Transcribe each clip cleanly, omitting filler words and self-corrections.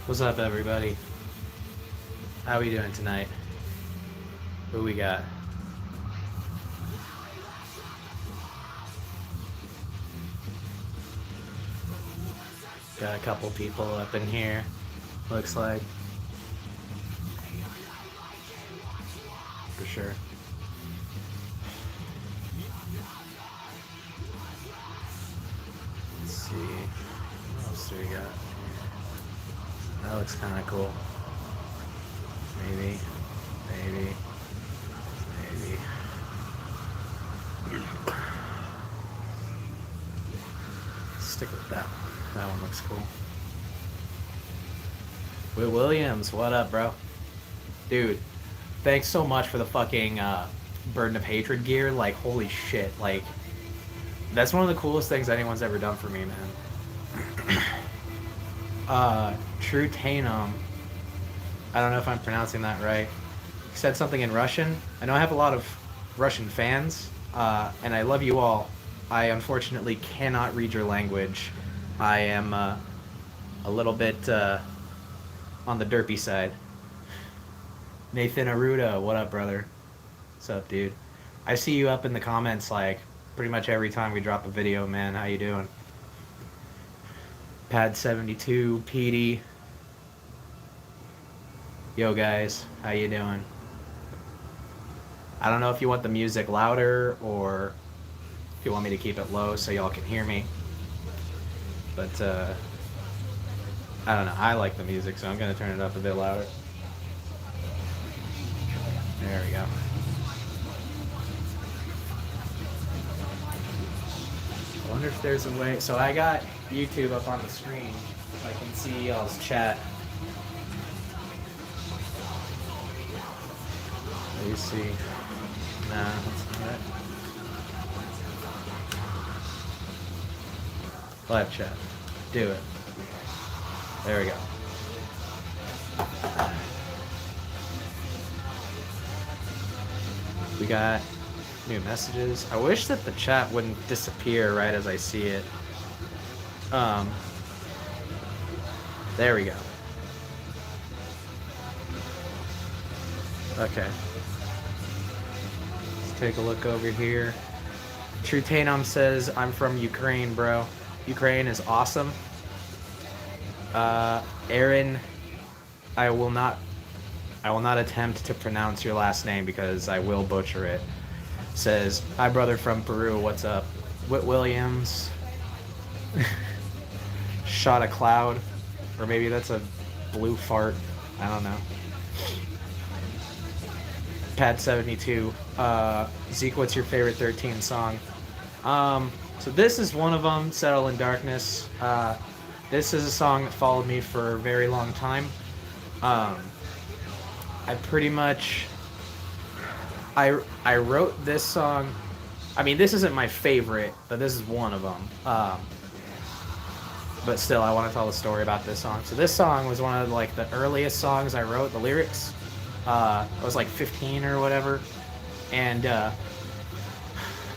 What's up, everybody? How we doing tonight? Who we got? Got a couple people up in here. Looks like. For sure. Let's see. What else do we got? That looks kind of cool. Maybe. Stick with that one. That one looks cool. Will Williams, what up, bro? Dude, thanks so much for the fucking Burden of Hatred gear. Like, holy shit. Like, that's one of the coolest things anyone's ever done for me, man. True Tainum. I don't know if I'm pronouncing that right. He said something in Russian. I know I have a lot of Russian fans, and I love you all. I unfortunately cannot read your language. I am a little bit on the derpy side. Nathan Aruda, what up, brother? What's up, dude? I see you up in the comments like pretty much every time we drop a video, man. How you doing? Pad 72, Petey. Yo, guys, how you doing? I don't know if you want the music louder or if you want me to keep it low so y'all can hear me. But, I don't know. I like the music, so I'm going to turn it up a bit louder. There we go. I wonder if there's a way... So I got YouTube up on the screen so I can see y'all's chat. Let me see. Nah, that's not it. Live chat. Do it. There we go. We got new messages. I wish that the chat wouldn't disappear right as I see it. There we go. Okay. Let's take a look over here. True Tainum says, I'm from Ukraine, bro. Ukraine is awesome. Aaron, I will not attempt to pronounce your last name because I will butcher it. Says, hi brother from Peru, what's up? Whit Williams. Shot a cloud. Or maybe that's a blue fart. I don't know. Pad 72. Zeke, what's your favorite 13 song? So this is one of them, Settle in Darkness. This is a song that followed me for a very long time. I pretty much... I wrote this song... I mean, this isn't my favorite, but this is one of them. But still, I want to tell the story about this song. So this song was one of like the earliest songs I wrote, the lyrics. I was like 15 or whatever. And I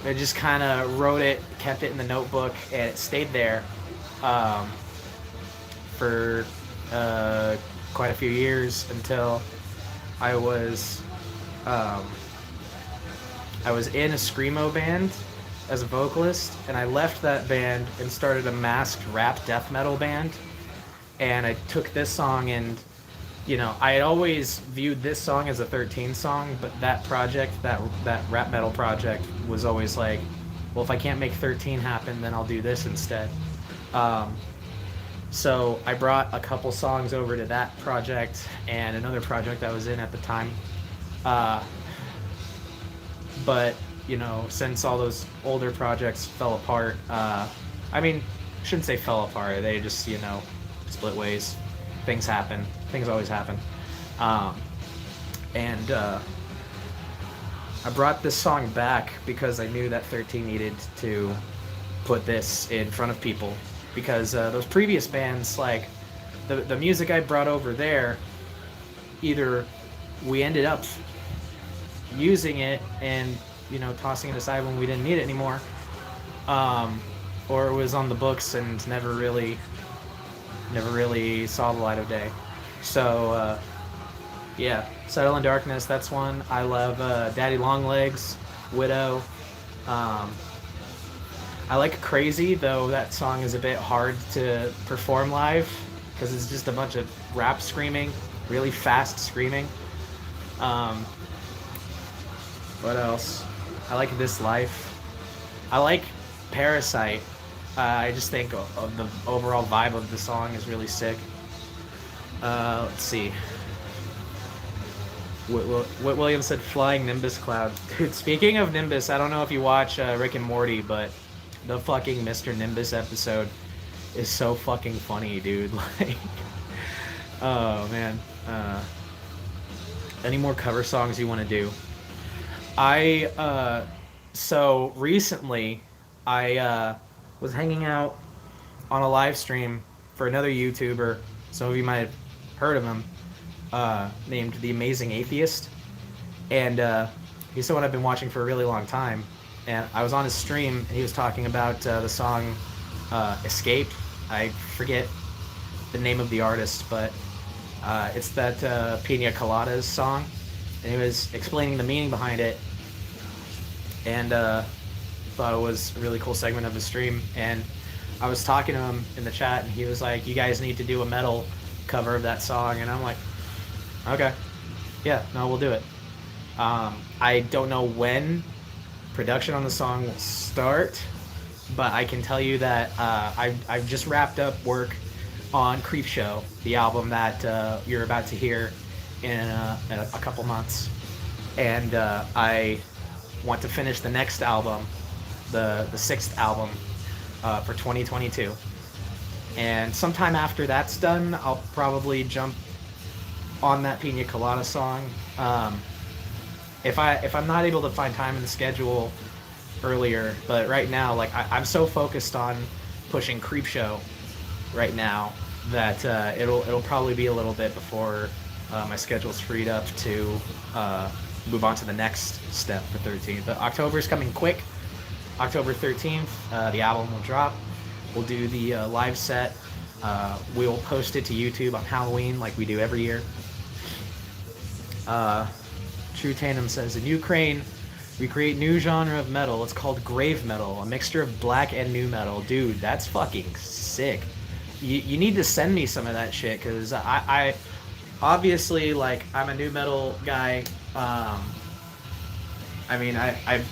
just kind of wrote it, kept it in the notebook, and it stayed there for quite a few years until I was in a screamo band as a vocalist, and I left that band and started a masked rap death metal band. And I took this song and, you know, I had always viewed this song as a 13 song, but that project, that rap metal project, was always like, well, if I can't make 13 happen, then I'll do this instead. So I brought a couple songs over to that project and another project I was in at the time. But, you know, since all those older projects fell apart, I mean, I shouldn't say fell apart, they just, you know, split ways. Things happen. Things always happen. And I brought this song back because I knew that 13 needed to put this in front of people. Because those previous bands, like, the music I brought over there, either we ended up using it and, you know, tossing it aside when we didn't need it anymore, or it was on the books and never really never really saw the light of day. So yeah, Settle in Darkness. That's one. I love Daddy Longlegs, Widow. Um, I like Crazy, though that song is a bit hard to perform live because it's just a bunch of rap screaming, really fast screaming. Um, what else? I like This Life. I like Parasite. I just think of the overall vibe of the song is really sick. Let's see. Whit Williams said Flying Nimbus Cloud. Dude, speaking of Nimbus, I don't know if you watch Rick and Morty, but the fucking Mr. Nimbus episode is so fucking funny, dude. Like, oh man. Any more cover songs you want to do? So recently I was hanging out on a live stream for another YouTuber. Some of you might have heard of him, named The Amazing Atheist. And he's someone I've been watching for a really long time. And I was on his stream, and he was talking about the song Escape. I forget the name of the artist, but it's that Pina Coladas song. And he was explaining the meaning behind it. And thought it was a really cool segment of his stream. And I was talking to him in the chat, and he was like, you guys need to do a metal cover of that song. And I'm like, okay, yeah, no, we'll do it. I don't know when production on the song will start, but I can tell you that I've just wrapped up work on Creepshow, the album that you're about to hear in a couple months. And I want to finish the next album, the sixth album, for 2022. And sometime after that's done, I'll probably jump on that Pina Colada song. If I'm not able to find time in the schedule earlier, but right now, like I'm so focused on pushing Creepshow right now that it'll probably be a little bit before my schedule's freed up to move on to the next step for 13. But October is coming quick. October 13th, the album will drop. We'll do the live set. We'll post it to YouTube on Halloween like we do every year. True Tandem says, in Ukraine, we create new genre of metal. It's called grave metal, a mixture of black and new metal. Dude, that's fucking sick. You need to send me some of that shit, because I obviously, like, I'm a new metal guy. I mean, I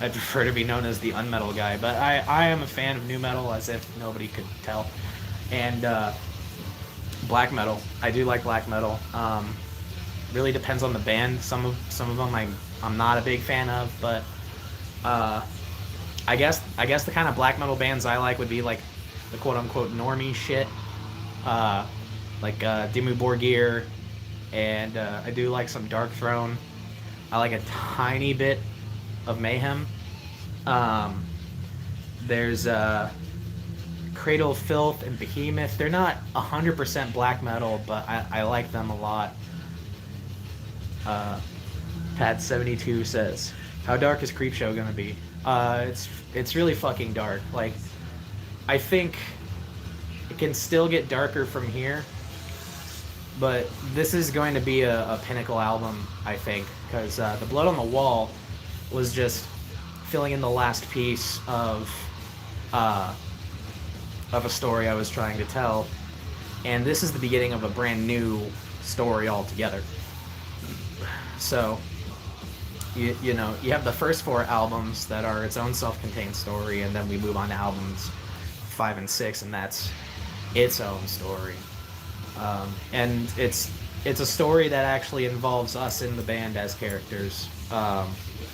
I prefer to be known as the unmetal guy, but I am a fan of new metal, as if nobody could tell. And black metal, I do like black metal. Really depends on the band. Some of them I'm not a big fan of, but I guess the kind of black metal bands I like would be like the quote unquote normie shit, like Dimmu Borgir, and I do like some Dark Throne. I like a tiny bit of Mayhem. There's Cradle of Filth and Behemoth. They're not 100% black metal, but I like them a lot. Pad72 says, how dark is Creepshow gonna be? It's really fucking dark. Like, I think it can still get darker from here, but this is going to be a pinnacle album, I think, because The Blood on the Wall was just filling in the last piece of a story I was trying to tell, and this is the beginning of a brand new story altogether. So, you know, you have the first four albums that are its own self-contained story, and then we move on to albums 5 and 6, and that's its own story. And it's a story that actually involves us in the band as characters,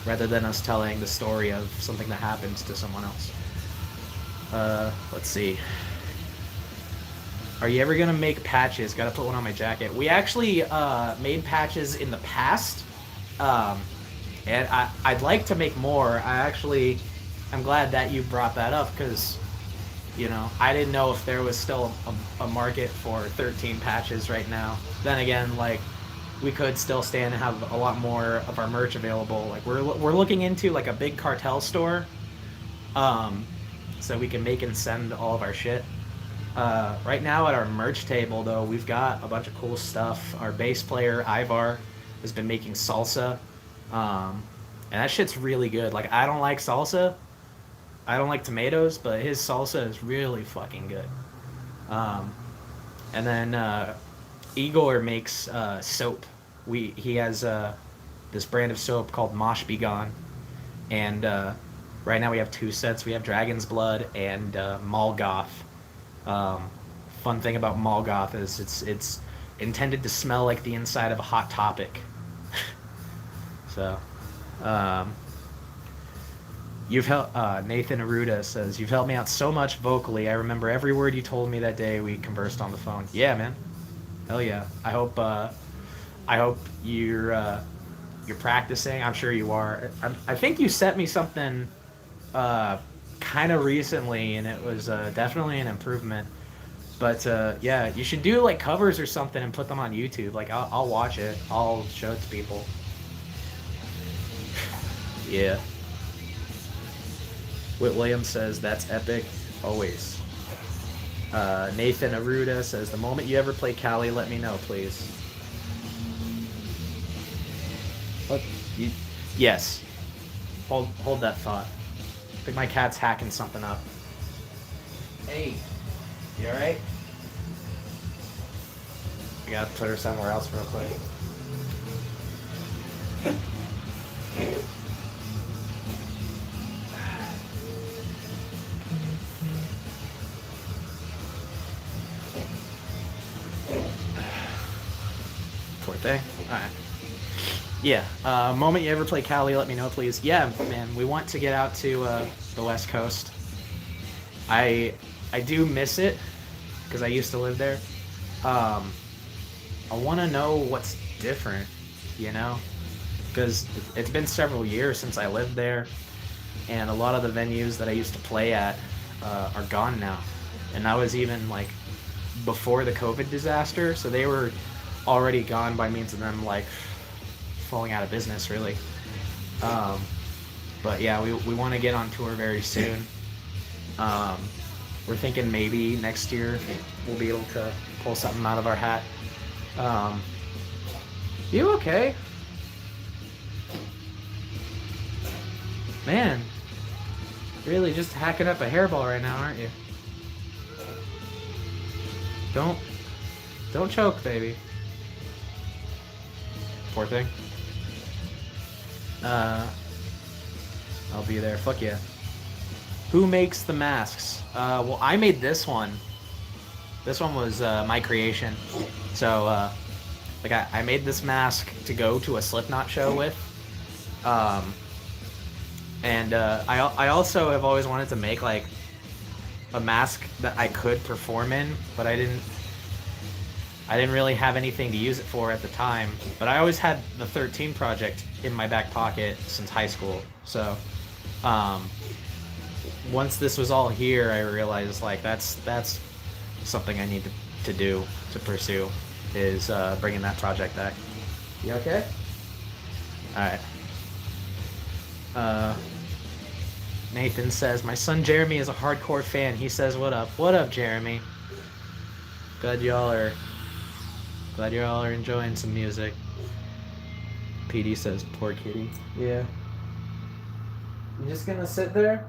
rather than us telling the story of something that happens to someone else. Let's see. Are you ever gonna make patches? Gotta put one on my jacket. We actually made patches in the past, and I'd like to make more. I'm glad that you brought that up, because, you know, I didn't know if there was still a market for 13 patches right now. Then again, like, we could still stand and have a lot more of our merch available. Like, we're looking into like a big cartel store, so we can make and send all of our shit. Right now at our merch table, though, we've got a bunch of cool stuff. Our bass player, Ivar, has been making salsa. And that shit's really good. Like, I don't like salsa. I don't like tomatoes, but his salsa is really fucking good. Um, and then Igor makes soap. He has this brand of soap called Mosh Be Gone, and right now we have two sets. We have Dragon's Blood and Malgoth. Um, Fun thing about Malgoth is it's intended to smell like the inside of a Hot Topic. So, um, you've helped. Nathan Aruda says you've helped me out so much vocally. I remember every word you told me that day we conversed on the phone. Yeah, man. Hell yeah. I hope you're practicing. I'm sure you are. I think you sent me something kind of recently, and it was definitely an improvement. But yeah, you should do like covers or something and put them on YouTube. Like I'll watch it. I'll show it to people. Yeah. Whit Williams says that's epic. Always. Nathan Aruda says the moment you ever play Cali, let me know, please. What? Yes. Hold that thought. I think my cat's hacking something up. Hey, you alright? I gotta put her somewhere else real quick. Poor thing. Alright. Yeah. Moment you ever play Cali, let me know, please. Yeah, man. We want to get out to the West Coast. I do miss it because I used to live there. I want to know what's different, you know, because it's been several years since I lived there, and a lot of the venues that I used to play at are gone now, and that was even like before the COVID disaster, so they were already gone by means of them like falling out of business, really. But yeah, we want to get on tour very soon. We're thinking maybe next year we'll be able to pull something out of our hat. You okay? Man, really just hacking up a hairball right now, aren't you? Don't choke, baby. Poor thing. I'll be there. Fuck yeah. Who makes the masks? Well, I made this one. This one was my creation. So, like, I made this mask to go to a Slipknot show with. And I also have always wanted to make, like, a mask that I could perform in, but I didn't really have anything to use it for at the time. But I always had the 13 project in my back pocket since high school. So, once this was all here, I realized, like, that's something I need to do, to pursue, is bringing that project back. You okay? Alright. Nathan says, my son Jeremy is a hardcore fan. He says, what up? What up, Jeremy? Glad y'all are enjoying some music. PD says, poor kitty. Yeah. You just gonna sit there?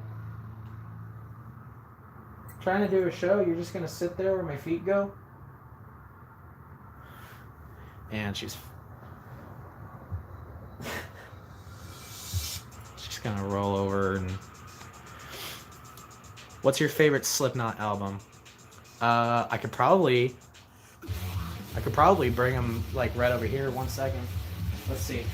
Trying to do a show, you're just gonna sit there where my feet go? And she's gonna roll over. And what's your favorite Slipknot album? I could probably bring them like right over here. 1 second. Let's see.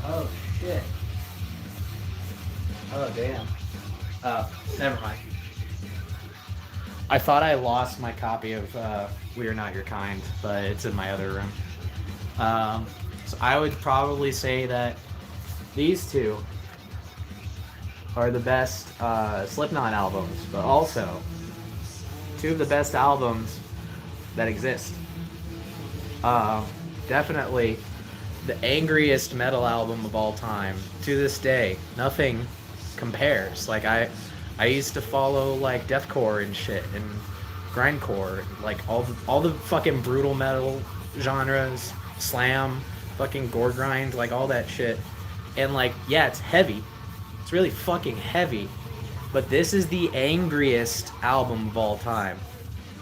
Oh shit. Oh damn. Never mind. I thought I lost my copy of We Are Not Your Kind, but it's in my other room. So I would probably say that these two are the best Slipknot albums, but also two of the best albums that exist. Definitely the angriest metal album of all time. To this day, nothing compares. Like I used to follow like deathcore and shit and grindcore, like all the fucking brutal metal genres, slam, fucking gore grind, like all that shit. And like, yeah, it's heavy. It's really fucking heavy. But this is the angriest album of all time.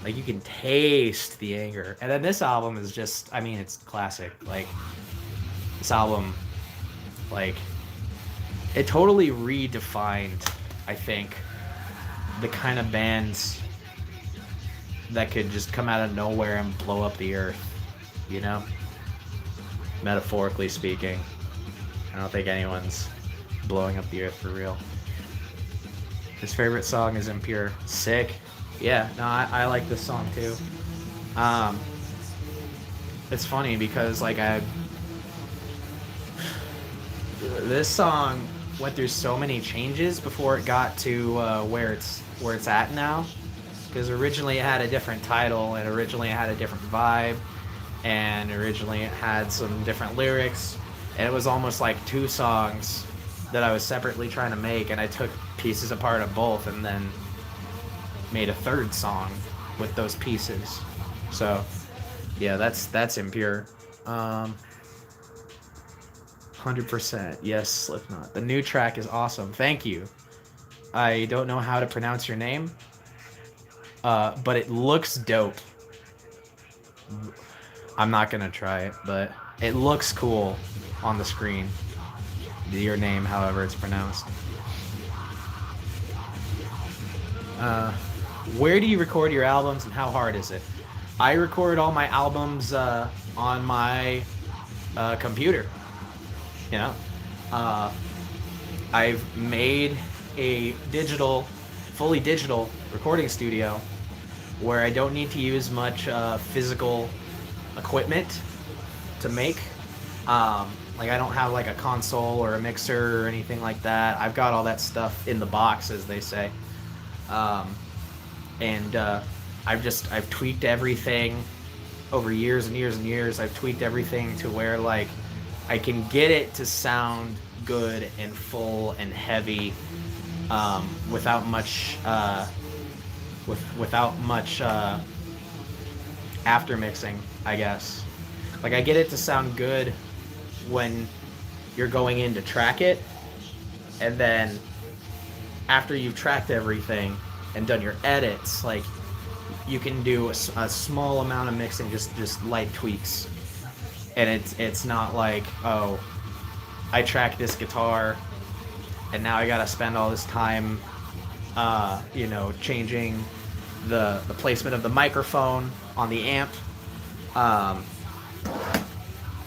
Like you can taste the anger. And then this album is just, I mean, it's classic. Like this album, like it totally redefined, I think, the kind of bands that could just come out of nowhere and blow up the earth, you know? Metaphorically speaking. I don't think anyone's blowing up the earth for real. His favorite song is Impure. Sick. Yeah, no, I like this song too. It's funny because like this song went through so many changes before it got to where it's at now. Because originally it had a different title, and originally it had a different vibe, and originally it had some different lyrics, and it was almost like two songs that I was separately trying to make, and I took pieces apart of both and then made a third song with those pieces. So yeah, that's Impure. 100%. Yes, Slipknot. The new track is awesome. Thank you. I don't know how to pronounce your name, but it looks dope. I'm not gonna try it, but it looks cool on the screen. Your name, however it's pronounced. Where do you record your albums and how hard is it? I record all my albums on my computer. You know, I've made a fully digital recording studio where I don't need to use much physical equipment to make. Like I don't have like a console or a mixer or anything like that. I've got all that stuff in the box, as they say. And I've tweaked everything over years and years and years. I've tweaked everything to where like I can get it to sound good and full and heavy, without much after mixing, I guess. Like I get it to sound good when you're going in to track it, and then after you've tracked everything and done your edits, like you can do a small amount of mixing, just light tweaks, and it's not like, oh, I tracked this guitar and now I gotta spend all this time changing the placement of the microphone on the amp, and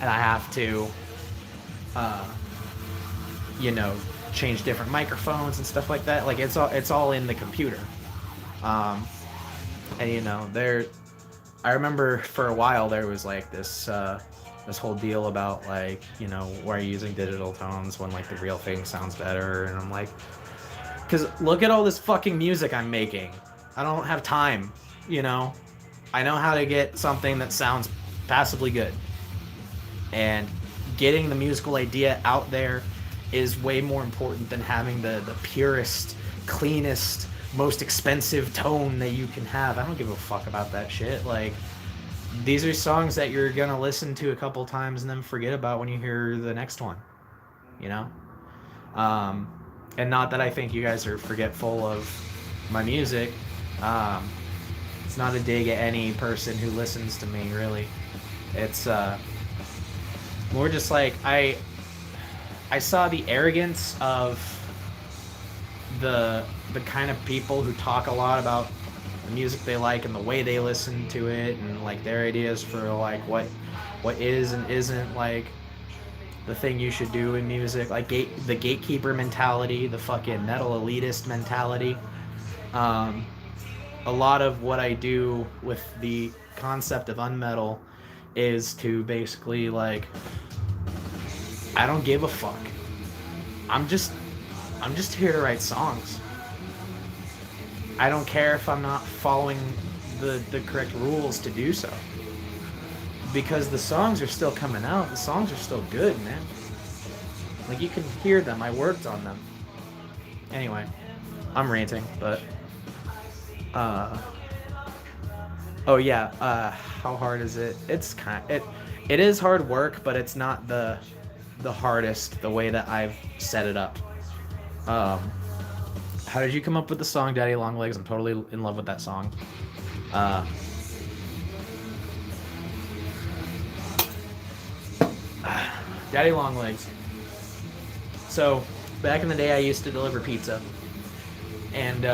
I have to change different microphones and stuff like that. Like it's all in the computer. And I remember for a while there was like this whole deal about like, why are you using digital tones when like the real thing sounds better? And I'm like, because look at all this fucking music I'm making. I don't have time, I know how to get something that sounds passably good. And getting the musical idea out there is way more important than having the purest, cleanest, most expensive tone that you can have. I don't give a fuck about that shit. Like, these are songs that you're gonna listen to a couple times and then forget about when you hear the next one, and not that I think you guys are forgetful of my music. It's not a dig at any person who listens to me, really. It's more just like I saw the arrogance of the kind of people who talk a lot about the music they like and the way they listen to it, and like their ideas for like what is and isn't like the thing you should do in music, like the gatekeeper mentality, the fucking metal elitist mentality. A lot of what I do with the concept of unmetal is to basically like, I don't give a fuck. I'm just here to write songs. I don't care if I'm not following the correct rules to do so. because the songs are still coming out. The songs are still good, man. Like, you can hear them. I worked on them. Anyway, I'm ranting, but oh yeah, how hard is it? It is hard work, but it's not the hardest the way that I've set it up. Um, how did you come up with the song Daddy Long Legs? I'm totally in love with that song. Uh, Daddy Long Legs. So, back in the day, I used to deliver pizza. And,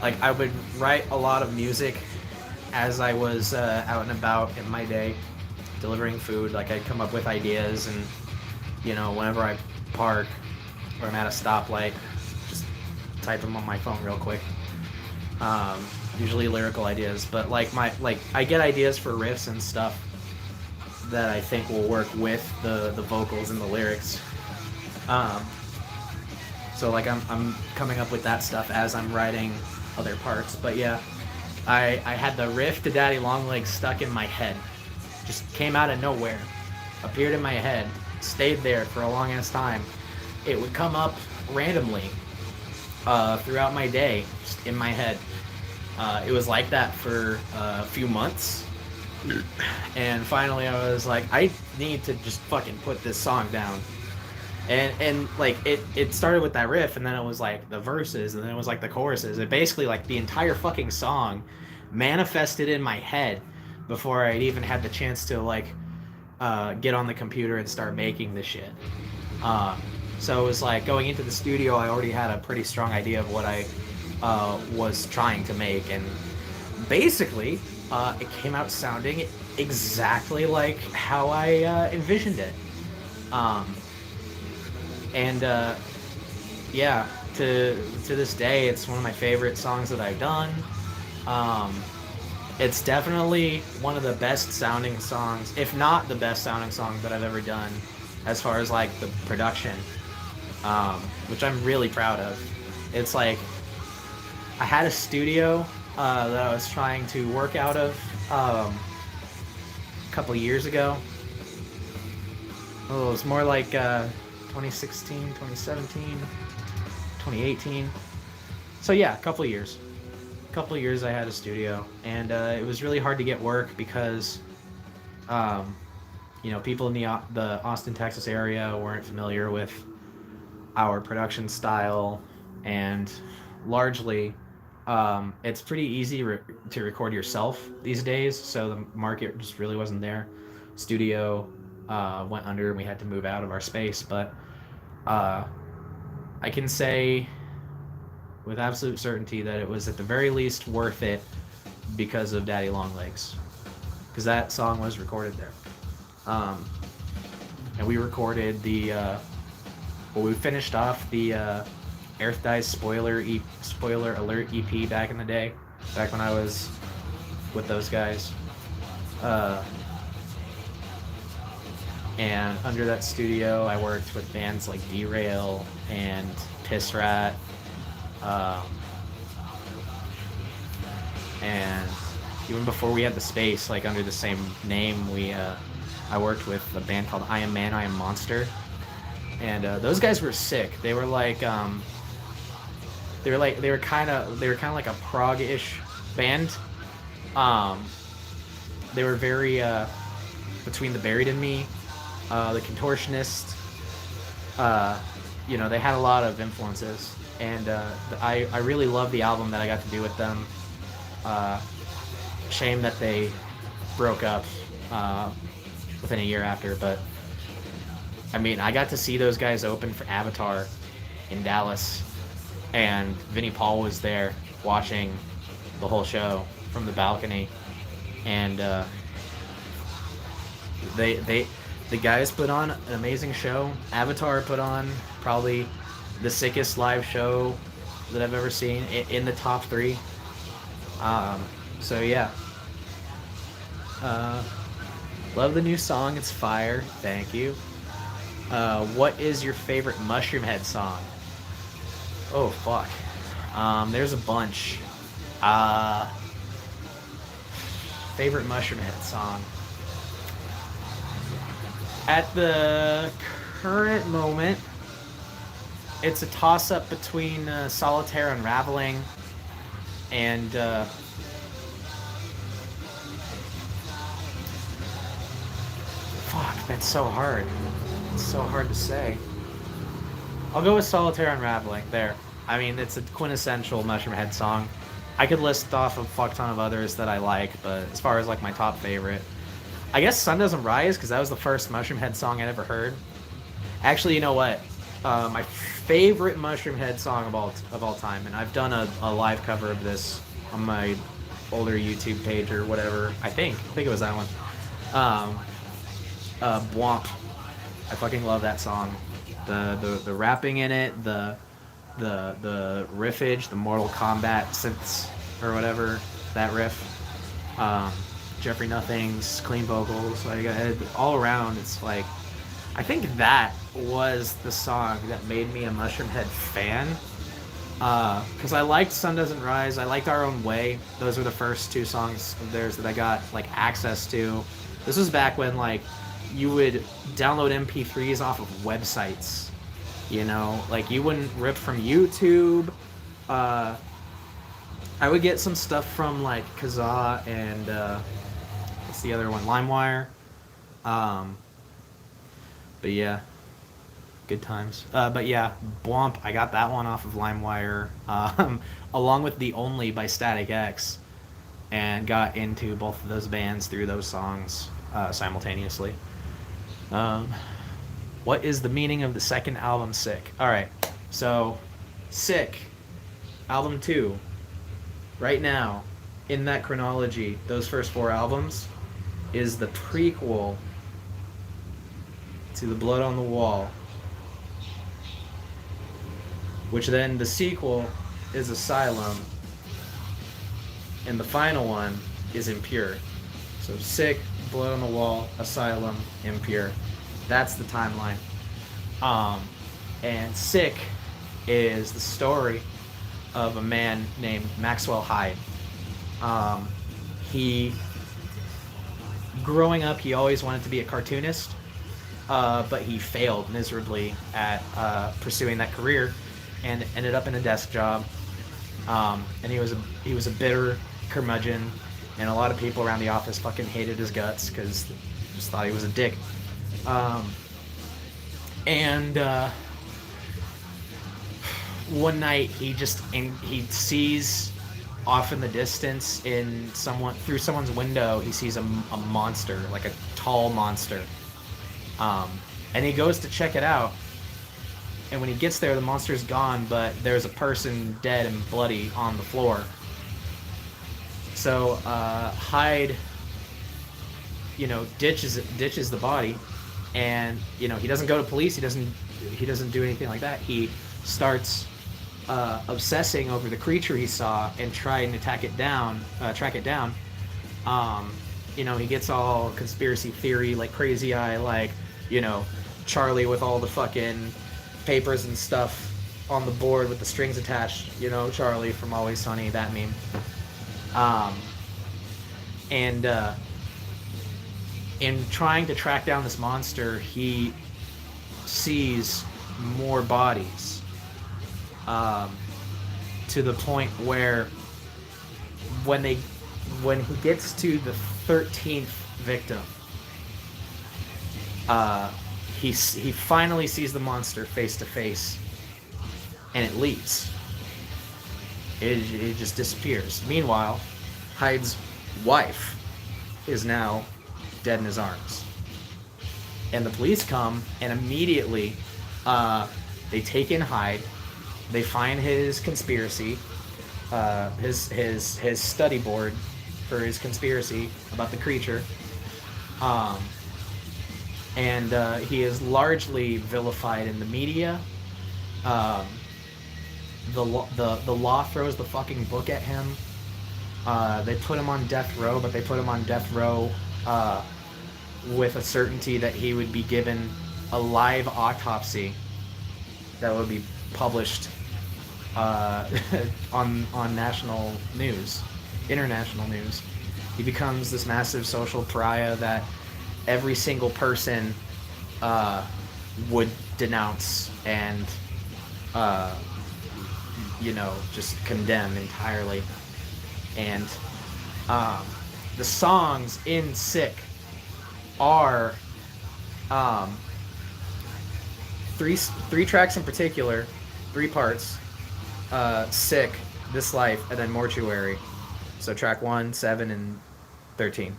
like, I would write a lot of music as I was out and about in my day, delivering food. Like, I'd come up with ideas, and, you know, whenever I park or I'm at a stoplight, just type them on my phone real quick. Usually lyrical ideas, but I get ideas for riffs and stuff that I think will work with the vocals and the lyrics. So like I'm coming up with that stuff as I'm writing other parts. But yeah, I had the riff to Daddy Longlegs stuck in my head. Just came out of nowhere, appeared in my head, stayed there for a long ass time. It would come up randomly throughout my day, just in my head. It was like that for a few months. And finally I was like, I need to just fucking put this song down. And like it started with that riff, and then it was like the verses, and then it was like the choruses. It basically, like, the entire fucking song manifested in my head before I'd even had the chance to like get on the computer and start making the shit. So it was like going into the studio, I already had a pretty strong idea of what I was trying to make, and basically it came out sounding exactly like how I envisioned it. Yeah, to this day, it's one of my favorite songs that I've done. It's definitely one of the best sounding songs, if not the best sounding song that I've ever done, as far as like the production, which I'm really proud of. It's like I had a studio that I was trying to work out of a couple years ago. Oh, it was more like 2016, 2017, 2018. So yeah, a couple years I had a studio, and it was really hard to get work because you know, people in the Austin, Texas area weren't familiar with our production style, and largely it's pretty easy to record yourself these days, so the market just really wasn't there. Studio went under and we had to move out of our space, but I can say with absolute certainty that it was at the very least worth it because of Daddy Longlegs, because that song was recorded there. And we recorded we finished off the Earth Dies spoiler alert EP back in the day, back when I was with those guys. And under that studio, I worked with bands like Derail and Piss Rat. And even before we had the space, like under the same name, I worked with a band called I Am Man, I Am Monster. And those guys were sick. They were like they were kind of like a prog-ish band. They were very between the Buried and Me, the Contortionist. You know, they had a lot of influences, and I really love the album that I got to do with them. Shame that they broke up within a year after, but I mean, I got to see those guys open for Avatar in Dallas, and Vinnie Paul was there watching the whole show from the balcony, and the guys put on an amazing show. Avatar put on probably the sickest live show that I've ever seen, in the top 3. So yeah. Love the new song. It's fire. Thank you. What is your favorite Mushroomhead song? Oh, fuck. There's a bunch. Favorite Mushroomhead song. At the current moment, it's a toss-up between Solitaire Unraveling and fuck, that's so hard. It's so hard to say. I'll go with Solitaire Unraveling. There. I mean, it's a quintessential Mushroomhead song. I could list off a fuck ton of others that I like, but as far as like my top favorite, I guess Sun Doesn't Rise, because that was the first Mushroomhead song I'd ever heard. Actually, you know what? My favorite Mushroomhead song of all time, and I've done a live cover of this on my older YouTube page or whatever. I think it was that one. Bwomp. I fucking love that song. The rapping in it, the riffage, the Mortal Kombat synths or whatever, that riff. Jeffrey Nothing's clean vocals, like all around, it's like, I think that was the song that made me a Mushroomhead fan. Because I liked Sun Doesn't Rise, I liked Our Own Way. Those were the first two songs of theirs that I got like access to. This was back when like you would download MP3s off of websites. You know, like you wouldn't rip from YouTube. I would get some stuff from like Kazaa and what's the other one? LimeWire. But yeah, good times. But yeah, Bwomp, I got that one off of LimeWire, along with The Only by Static X, and got into both of those bands through those songs simultaneously. What is the meaning of the second album, Sick? Alright, so Sick, album 2, right now, in that chronology, those first 4 albums, is the prequel to The Blood on the Wall, which then the sequel is Asylum, and the final one is Impure. So Sick, Blood on the Wall, Asylum, Impure. That's the timeline. And Sick is the story of a man named Maxwell Hyde. Growing up, he always wanted to be a cartoonist, but he failed miserably at pursuing that career, and ended up in a desk job. And he was a bitter curmudgeon, and a lot of people around the office fucking hated his guts because just thought he was a dick. One night he sees off in the distance through someone's window, he sees a monster, like a tall monster. And he goes to check it out, and when he gets there, the monster's gone, but there's a person dead and bloody on the floor. So Hyde, ditches the body, and he doesn't go to police. He doesn't do anything like that. He starts obsessing over the creature he saw and trying to track it down. He gets all conspiracy theory, like Crazy Eye, like Charlie with all the fucking papers and stuff on the board with the strings attached. Charlie from Always Sunny, that meme. In trying to track down this monster, he sees more bodies, to the point where when he gets to the 13th victim, he finally sees the monster face to face, and it leaves. It just disappears. Meanwhile, Hyde's wife is now dead in his arms. And the police come, and immediately they take in Hyde. They find his conspiracy, his study board for his conspiracy about the creature. And he is largely vilified in the media. The law throws the fucking book at him. They put him on death row, but they put him on death row with a certainty that he would be given a live autopsy that would be published on national news, international news. He becomes this massive social pariah that every single person would denounce and uh, just condemn entirely. And the songs in Sick are three tracks in particular, 3 parts: Sick, This Life, and then Mortuary. So track 1, 7, and 13.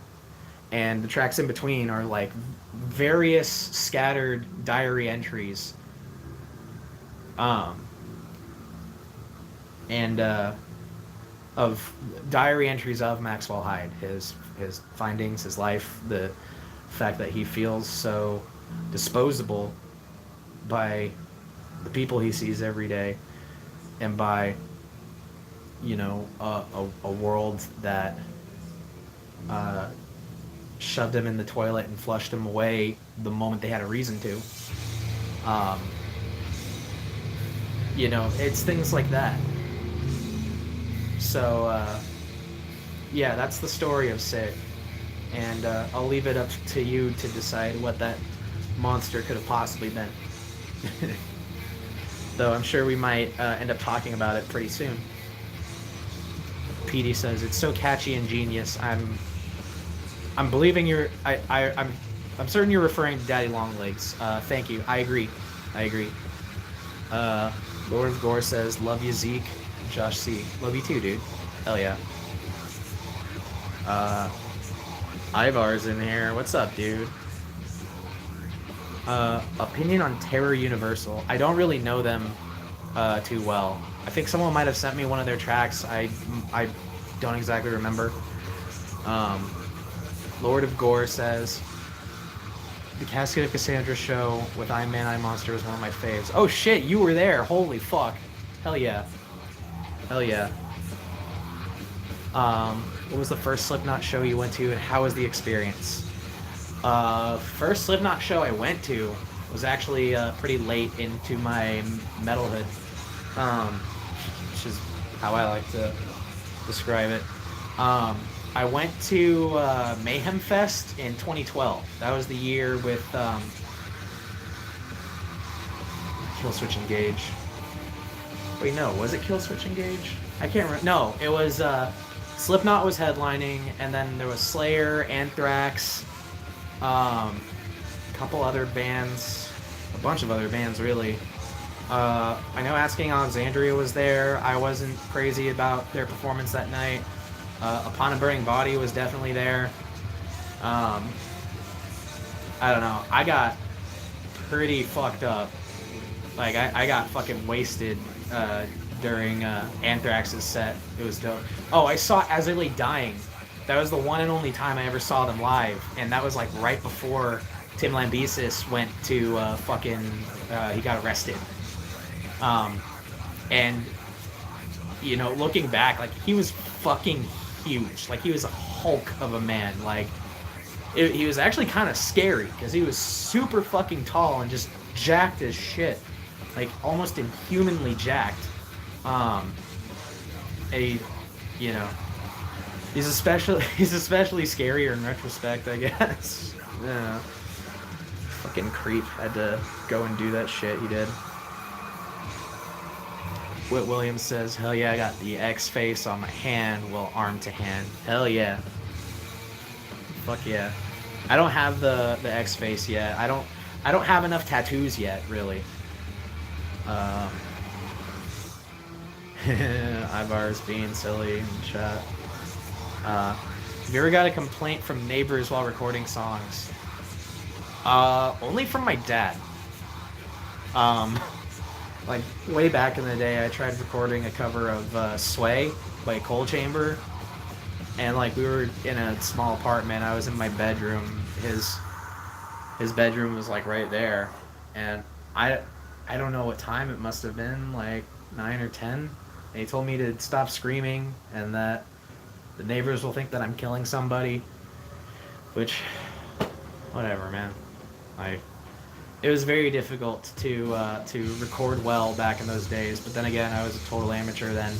And the tracks in between are like various scattered diary entries. And of diary entries of Maxwell Hyde, his findings, his life, the fact that he feels so disposable by the people he sees every day, and by a world that shoved him in the toilet and flushed him away the moment they had a reason to. It's things like that. So, yeah, that's the story of Sick. And I'll leave it up to you to decide what that monster could have possibly been. Though I'm sure we might end up talking about it pretty soon. PD says, it's so catchy and genius. I'm believing you're... I'm certain you're referring to Daddy Longlegs. Thank you. I agree. Lord of Gore says, love you, Zeke. Josh C. Love you too, dude. Hell yeah. Ivar's in here. What's up, dude? Opinion on Terror Universal. I don't really know them too well. I think someone might have sent me one of their tracks. I don't exactly remember. Lord of Gore says, the Casket of Cassandra show with I Man, I Monster was one of my faves. Oh shit, you were there. Holy fuck. Hell yeah. What was the first Slipknot show you went to, and how was the experience? First Slipknot show I went to was actually pretty late into my metalhood, which is how I like to describe it. I went to Mayhem Fest in 2012. That was the year with Killswitch Engage. Wait, no, was it Killswitch Engage? I can't remember. No, it was Slipknot was headlining, and then there was Slayer, Anthrax, a couple other bands, a bunch of other bands, really. I know Asking Alexandria was there. I wasn't crazy about their performance that night. Upon a Burning Body was definitely there. I don't know. I got pretty fucked up. Like, I got fucking wasted during Anthrax's set. It was dope. Oh, I saw As I Lay Dying. That was the one and only time I ever saw them live. And that was like right before Tim Lambesis went to he got arrested. And, looking back, like, he was fucking huge. Like, he was a Hulk of a man. Like, he was actually kind of scary because he was super fucking tall and just jacked as shit. Like, almost inhumanly jacked. He's especially scarier in retrospect, I guess. Yeah. Fucking creep. Had to go and do that shit he did. Whit Williams says, hell yeah, I got the X face on my hand, well, arm to hand. Hell yeah. Fuck yeah. I don't have the X face yet. I don't have enough tattoos yet, really. Ivar's being silly in chat. Have you ever got a complaint from neighbors while recording songs? Only from my dad. Like, way back in the day, I tried recording a cover of Sway by Coal Chamber. And, like, we were in a small apartment. I was in my bedroom. His bedroom was, like, right there. And I don't know what time it must have been, like 9 or 10. And he told me to stop screaming and that the neighbors will think that I'm killing somebody. Which, whatever, man. It was very difficult to record well back in those days. But then again, I was a total amateur then.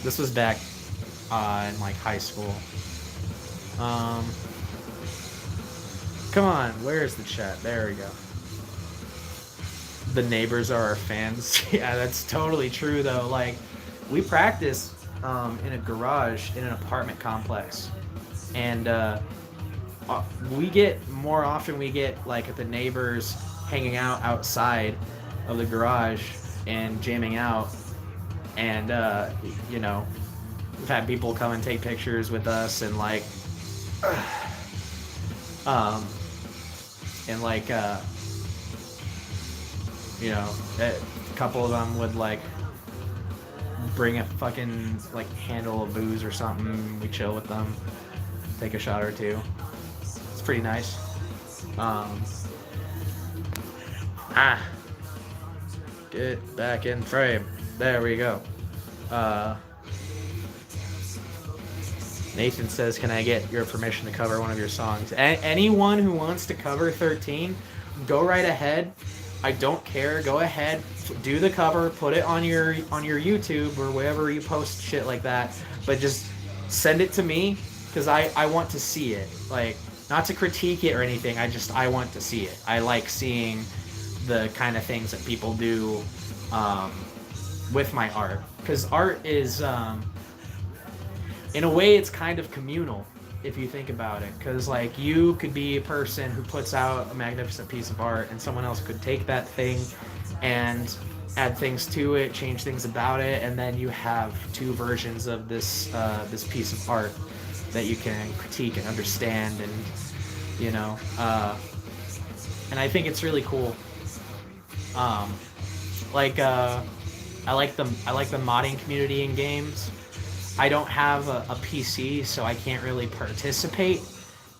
This was back in, like, high school. Um, Come on, where's the chat? There we go. The neighbors are our fans. Yeah, that's totally true though. Like, we practice in a garage in an apartment complex, and we get more often we get like the neighbors hanging out outside of the garage and jamming out, and you know, we've had people come and take pictures with us and like um and like you know, a couple of them would like bring a fucking like handle of booze or something. We chill with them, take a shot or two. It's pretty nice. um Get back in frame. There we go. Nathan says, can I get your permission to cover one of your songs? Anyone who wants to cover 13, go right ahead. I don't care. Go ahead, do the cover, put it on your YouTube or wherever you post shit like that. But just send it to me, because I want to see it. Like, not to critique it or anything. I want to see it. I like seeing the kind of things that people do with my art, because art is in a way it's kind of communal if you think about it, because like you could be a person who puts out a magnificent piece of art and someone else could take that thing and add things to it, change things about it, and then you have two versions of this this piece of art that you can critique and understand, and you know, and I think it's really cool. I like the modding community in games. I don't have a PC, so I can't really participate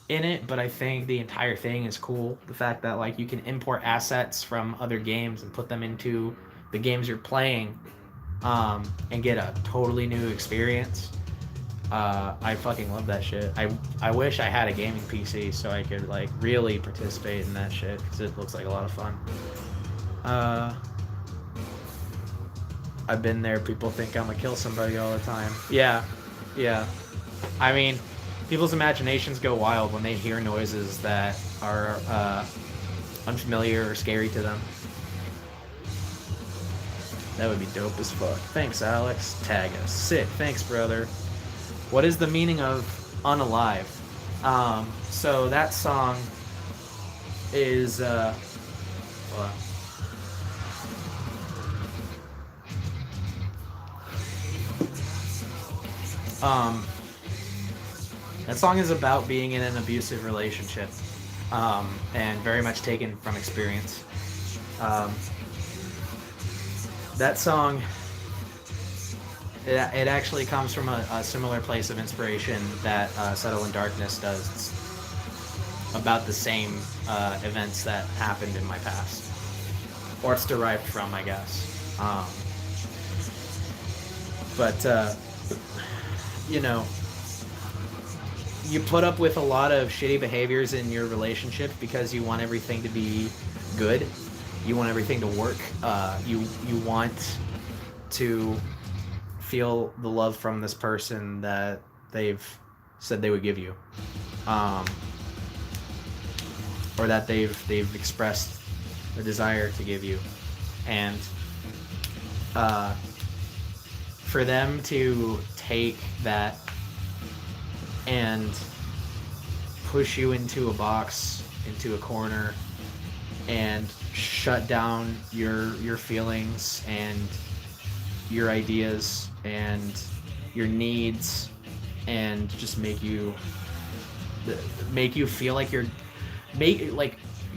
in it, but I think the entire thing is cool. The fact that like you can import assets from other games and put them into the games you're playing, and get a totally new experience. I fucking love that shit. I wish I had a gaming PC so I could like really participate in that shit, because it looks like a lot of fun. I've been there. People think I'm gonna kill somebody all the time. Yeah. I mean, people's imaginations go wild when they hear noises that are unfamiliar or scary to them. That would be dope as fuck. Thanks, Alex. Tag us. Sick. Thanks, brother. What is the meaning of unalive? So that song is hold on. That song is about being in an abusive relationship, and very much taken from experience. That song, it actually comes from a similar place of inspiration that Settle in Darkness does. It's about the same events that happened in my past, or it's derived from, I guess. But you know, you put up with a lot of shitty behaviors in your relationship because you want everything to be good. You want everything to work. You want to feel the love from this person that they've said they would give you, or that they've expressed a desire to give you, and for them to take that and push you into a box, into a corner, and shut down your feelings and your ideas and your needs, and just make you feel like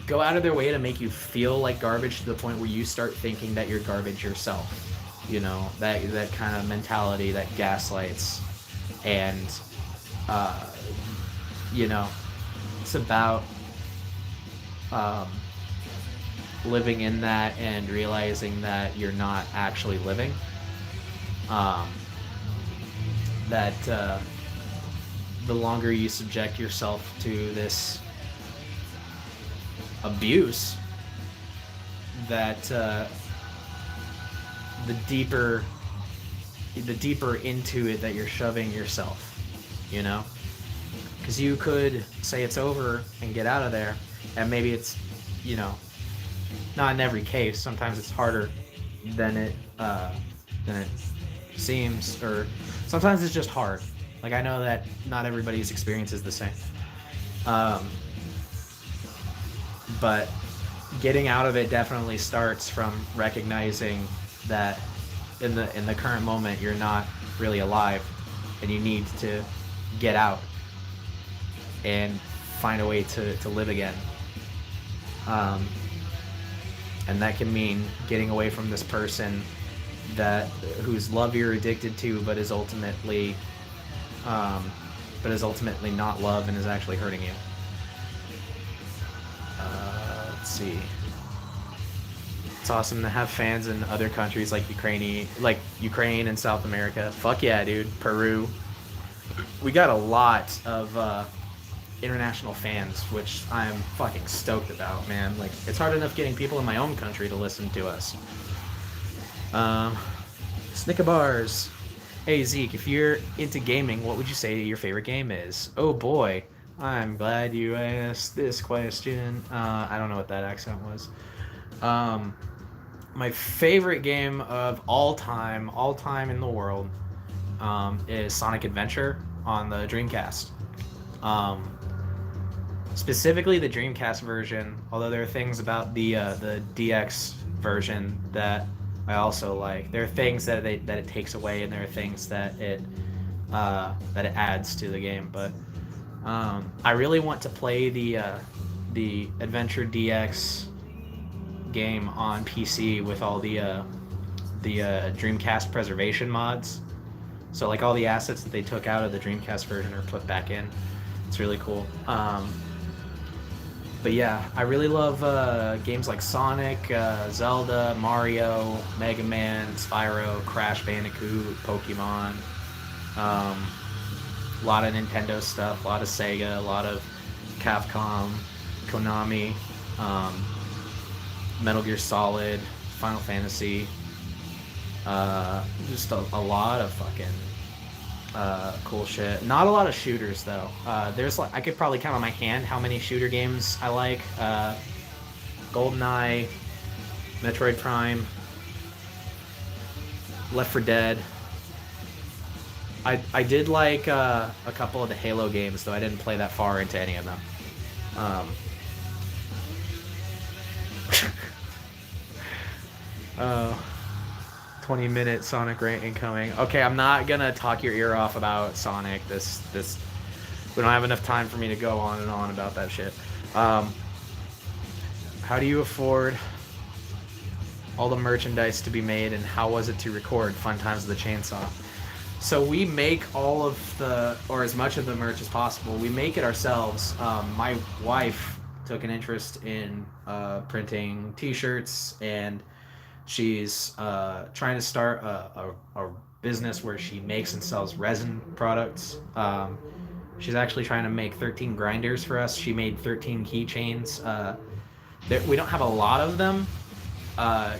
go out of their way to make you feel like garbage, to the point where you start thinking that you're garbage yourself. You know, that kind of mentality that gaslights. And you know, it's about living in that and realizing that you're not actually living. That the longer you subject yourself to this abuse, that the deeper into it that you're shoving yourself, you know? Because you could say it's over and get out of there, and maybe it's, you know, not in every case. Sometimes it's harder than it seems, or sometimes it's just hard. Like I know that not everybody's experience is the same, um, but getting out of it definitely starts from recognizing that in the current moment you're not really alive, and you need to get out and find a way to live again. Um, and that can mean getting away from this person that whose love you're addicted to, um, but is ultimately not love and is actually hurting you. Let's see. It's awesome to have fans in other countries like Ukraine and South America. Fuck yeah, dude. Peru. We got a lot of international fans, which I'm fucking stoked about, man. Like, it's hard enough getting people in my own country to listen to us. Snicker bars. Hey Zeke, if you're into gaming, what would you say your favorite game is? Oh boy, I'm glad you asked this question. I don't know what that accent was. My favorite game of all time in the world, is Sonic Adventure on the Dreamcast. Um, Specifically the Dreamcast version, although there are things about the DX version that I also like. There are things that it takes away, and there are things that it adds to the game. But I really want to play the Adventure DX game on PC with all the Dreamcast preservation mods. So like all the assets that they took out of the Dreamcast version are put back in. It's really cool. But yeah, I really love games like Sonic, Zelda, Mario, Mega Man, Spyro, Crash Bandicoot, Pokemon. A lot of Nintendo stuff, a lot of Sega, a lot of Capcom, Konami, Metal Gear Solid, Final Fantasy. Just a lot of fucking cool shit. Not a lot of shooters though. There's like I could probably count on my hand how many shooter games I like. GoldenEye, Metroid Prime, Left 4 Dead. I did like a couple of the Halo games, though I didn't play that far into any of them. 20-minute Sonic rant incoming. Okay, I'm not gonna talk your ear off about Sonic. This we don't have enough time for me to go on and on about that shit. How do you afford all the merchandise to be made, and how was it to record Fun Times with the Chainsaw? So we make all of or as much of the merch as possible. We make it ourselves. My wife took an interest in printing t-shirts, and she's trying to start a business where she makes and sells resin products. She's actually trying to make 13 grinders for us. She made 13 keychains. We don't have a lot of them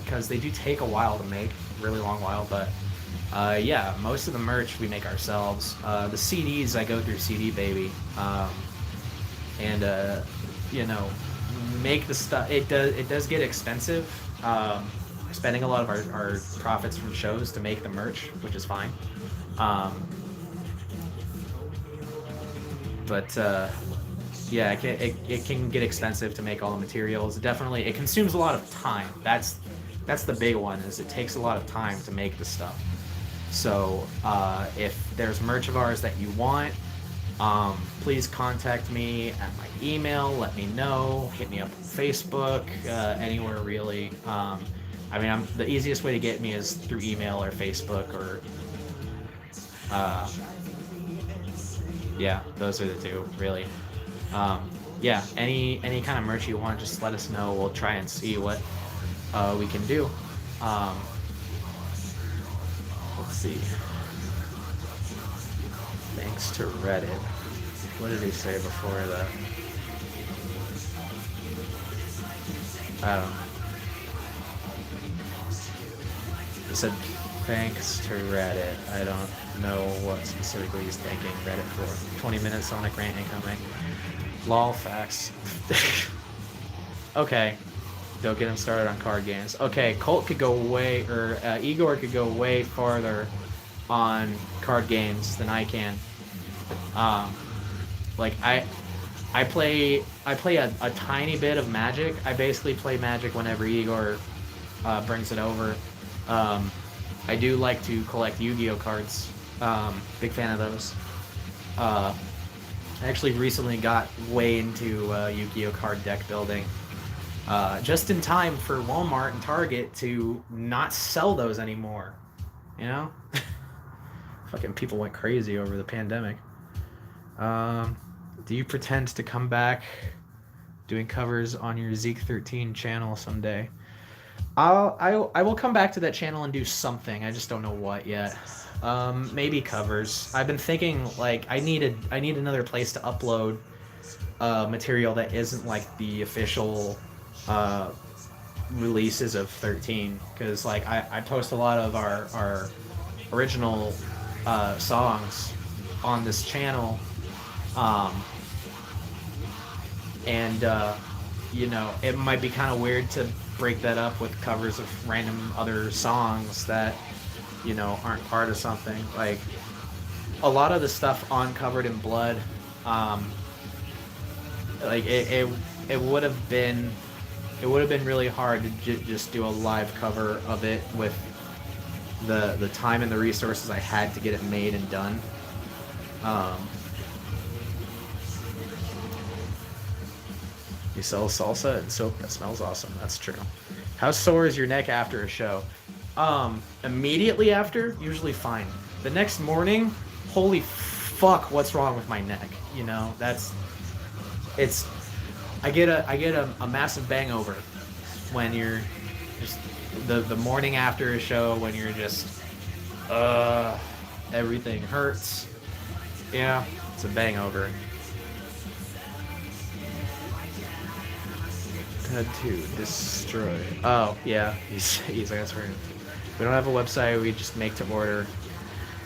because they do take a while to make, a really long while, but yeah, most of the merch we make ourselves. The CDs, I go through CD Baby, and you know, make the stuff. It does get expensive. Spending a lot of our profits from shows to make the merch, which is fine. But yeah, it can get expensive to make all the materials. Definitely, it consumes a lot of time. That's the big one, is it takes a lot of time to make the stuff. So if there's merch of ours that you want, please contact me at my email. Let me know. Hit me up on Facebook, anywhere really. I mean, the easiest way to get me is through email or Facebook, or yeah, those are the two really. Yeah, any kind of merch you want, just let us know. We'll try and see what we can do. Let's see. Thanks to Reddit. What did he say before that? I don't know. He said Thanks to Reddit. I don't know what specifically he's thanking Reddit for. 20 minutes Sonic rant incoming. Lol facts. Okay. Don't get him started on card games. Okay, Colt could go way, or Igor could go way farther on card games than I can. Like I play a tiny bit of Magic. I basically play Magic whenever Igor brings it over. I do like to collect Yu-Gi-Oh cards. Big fan of those. I actually recently got way into Yu-Gi-Oh card deck building. Just in time for Walmart and Target to not sell those anymore. You know? Fucking people went crazy over the pandemic. Do you pretend to come back doing covers on your Zeke 13 channel someday? I will come back to that channel and do something. I just don't know what yet. Maybe covers. I've been thinking like I need another place to upload material that isn't like the official releases of 13, because like I post a lot of our original songs on this channel, and you know, it might be kind of weird to break that up with covers of random other songs that, you know, aren't part of something. Like a lot of the stuff on Covered in Blood, like it would have been really hard to just do a live cover of it with the time and the resources I had to get it made and done. You sell salsa and soap that smells awesome. That's true. How sore is your neck after a show? Immediately after, usually fine. The next morning, holy fuck, what's wrong with my neck? You know, I get a massive hangover when you're just the morning after a show, when you're just everything hurts. Yeah, it's a hangover. To destroy. Oh yeah, he's like, that's right. We don't have a website. We just make to order.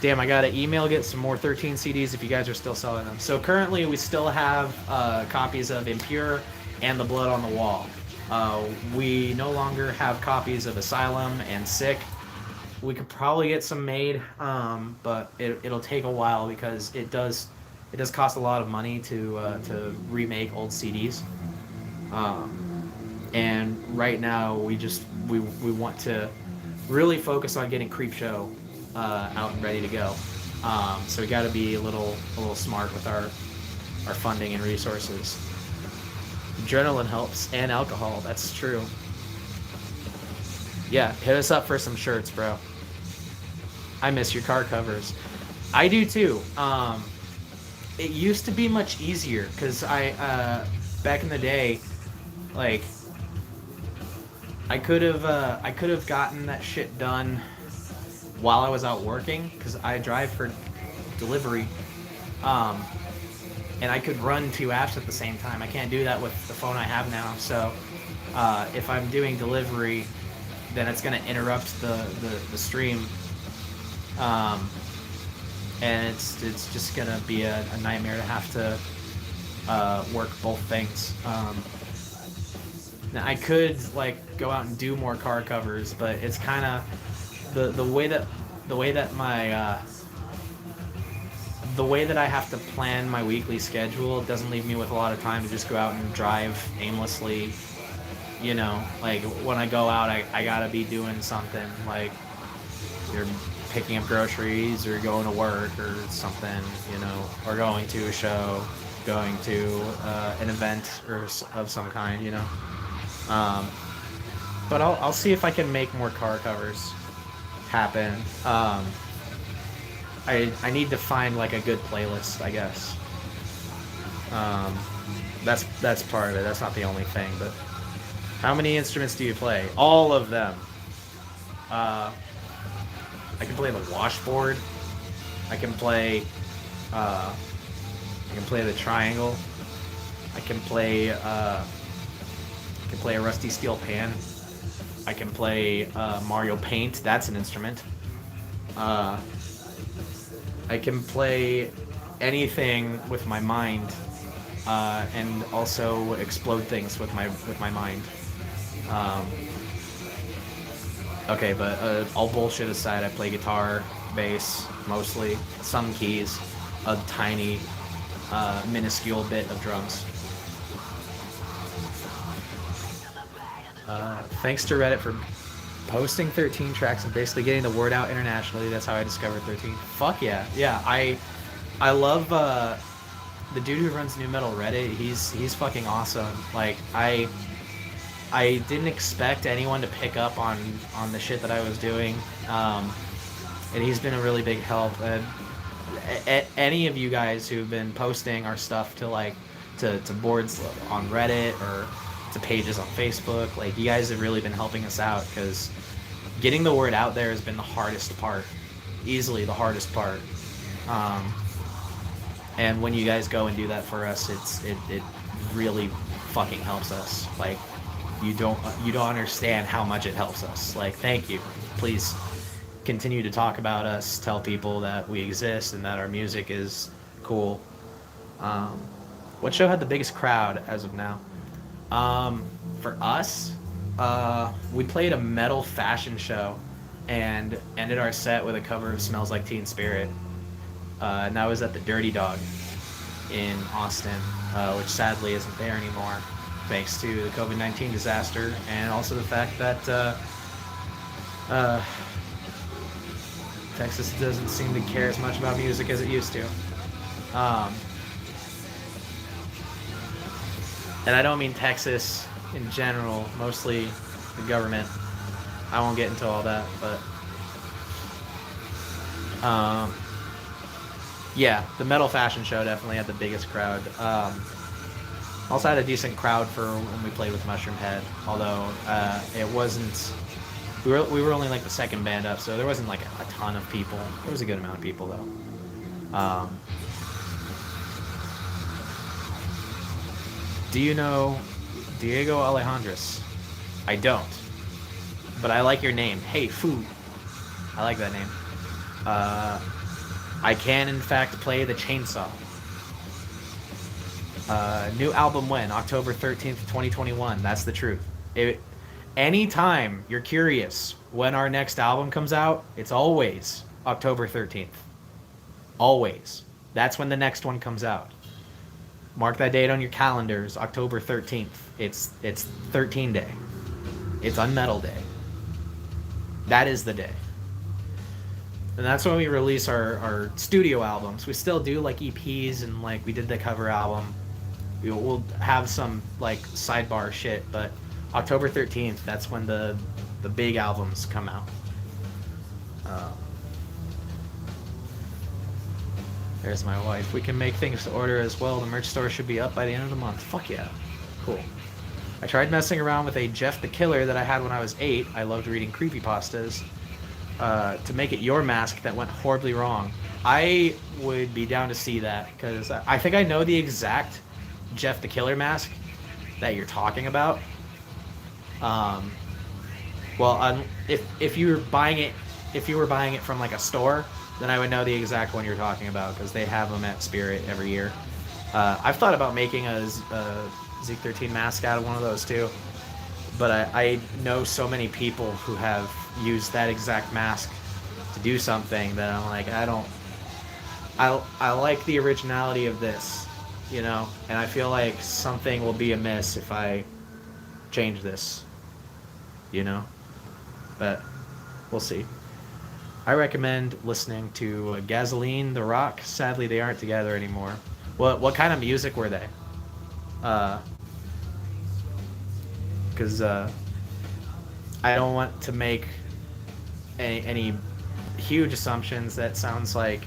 Damn, I gotta get some more 13 CDs if you guys are still selling them. So currently we still have copies of Impure and The Blood on the Wall. We no longer have copies of Asylum and Sick. We could probably get some made, but it'll take a while because it does cost a lot of money to remake old CDs. And right now we want to really focus on getting Creepshow out and ready to go. So we got to be a little smart with our funding and resources. Adrenaline helps, and alcohol. That's true. Yeah, hit us up for some shirts, bro. I miss your car covers. I do too. It used to be much easier because back in the day, like, I could have gotten that shit done while I was out working, because I drive for delivery, and I could run 2 apps at the same time. I can't do that with the phone I have now. So if I'm doing delivery, then it's going to interrupt the stream, and it's just going to be a nightmare to have to work both things. Now I could like go out and do more car covers, but it's kind of the way that I have to plan my weekly schedule doesn't leave me with a lot of time to just go out and drive aimlessly. You know, like when I go out, I gotta be doing something, like you're picking up groceries or going to work or something, you know, or going to a show, going to an event or of some kind, you know. But I'll see if I can make more car covers happen. I need to find like a good playlist, I guess. That's part of it. That's not the only thing. But how many instruments do you play? All of them. I can play the washboard. I can play the triangle. I can play a rusty steel pan. I can play Mario Paint. That's an instrument. Uh, I can play anything with my mind, and also explode things with my mind. Um, okay, but all bullshit aside, I play guitar, bass, mostly, some keys, a tiny, minuscule bit of drums. Thanks to Reddit for posting 13 tracks and basically getting the word out internationally. That's how I discovered 13. Fuck yeah, yeah. I love the dude who runs New Metal Reddit. He's fucking awesome. Like I didn't expect anyone to pick up on the shit that I was doing, and he's been a really big help. And any of you guys who've been posting our stuff to like to boards on Reddit or to pages on Facebook, like you guys have really been helping us out because getting the word out there has been the hardest part, easily the hardest part. And when you guys go and do that for us, it really fucking helps us. Like you don't understand how much it helps us. Like thank you. Please continue to talk about us. Tell people that we exist and that our music is cool. What show had the biggest crowd as of now? For us, we played a metal fashion show and ended our set with a cover of Smells Like Teen Spirit. And that was at the Dirty Dog in Austin, which sadly isn't there anymore, thanks to the COVID-19 disaster and also the fact that Texas doesn't seem to care as much about music as it used to. And I don't mean Texas in general, mostly the government. I won't get into all that, but yeah, the metal fashion show definitely had the biggest crowd. Also had a decent crowd for when we played with Mushroom Head, although it wasn't. We were only like the second band up, so there wasn't like a ton of people. There was a good amount of people though. Do you know Diego Alejandros? I don't, but I like your name. Hey, Food. I like that name. I can, in fact, play the chainsaw. New album when? October 13th, 2021. That's the truth. Anytime you're curious when our next album comes out, it's always October 13th. Always. That's when the next one comes out. Mark that date on your calendars, October 13th. It's 13 day. It's Unmetal Day. That is the day. And that's when we release our studio albums. We still do like EPs and like we did the cover album. We'll have some like sidebar shit, but October 13th, that's when the big albums come out. There's my wife. We can make things to order as well. The merch store should be up by the end of the month. Fuck yeah. Cool. I tried messing around with a Jeff the Killer that I had when I was 8. I loved reading creepypastas. To make it your mask that went horribly wrong. I would be down to see that because I think I know the exact Jeff the Killer mask that you're talking about. If you were buying it from like a store, then I would know the exact one you're talking about because they have them at Spirit every year. I've thought about making a Zeke 13 mask out of one of those too, but I know so many people who have used that exact mask to do something that I'm like, I like the originality of this, you know, and I feel like something will be amiss if I change this, you know, but we'll see. I recommend listening to Gasoline, The Rock. Sadly, they aren't together anymore. What kind of music were they? Because I don't want to make any huge assumptions. That sounds like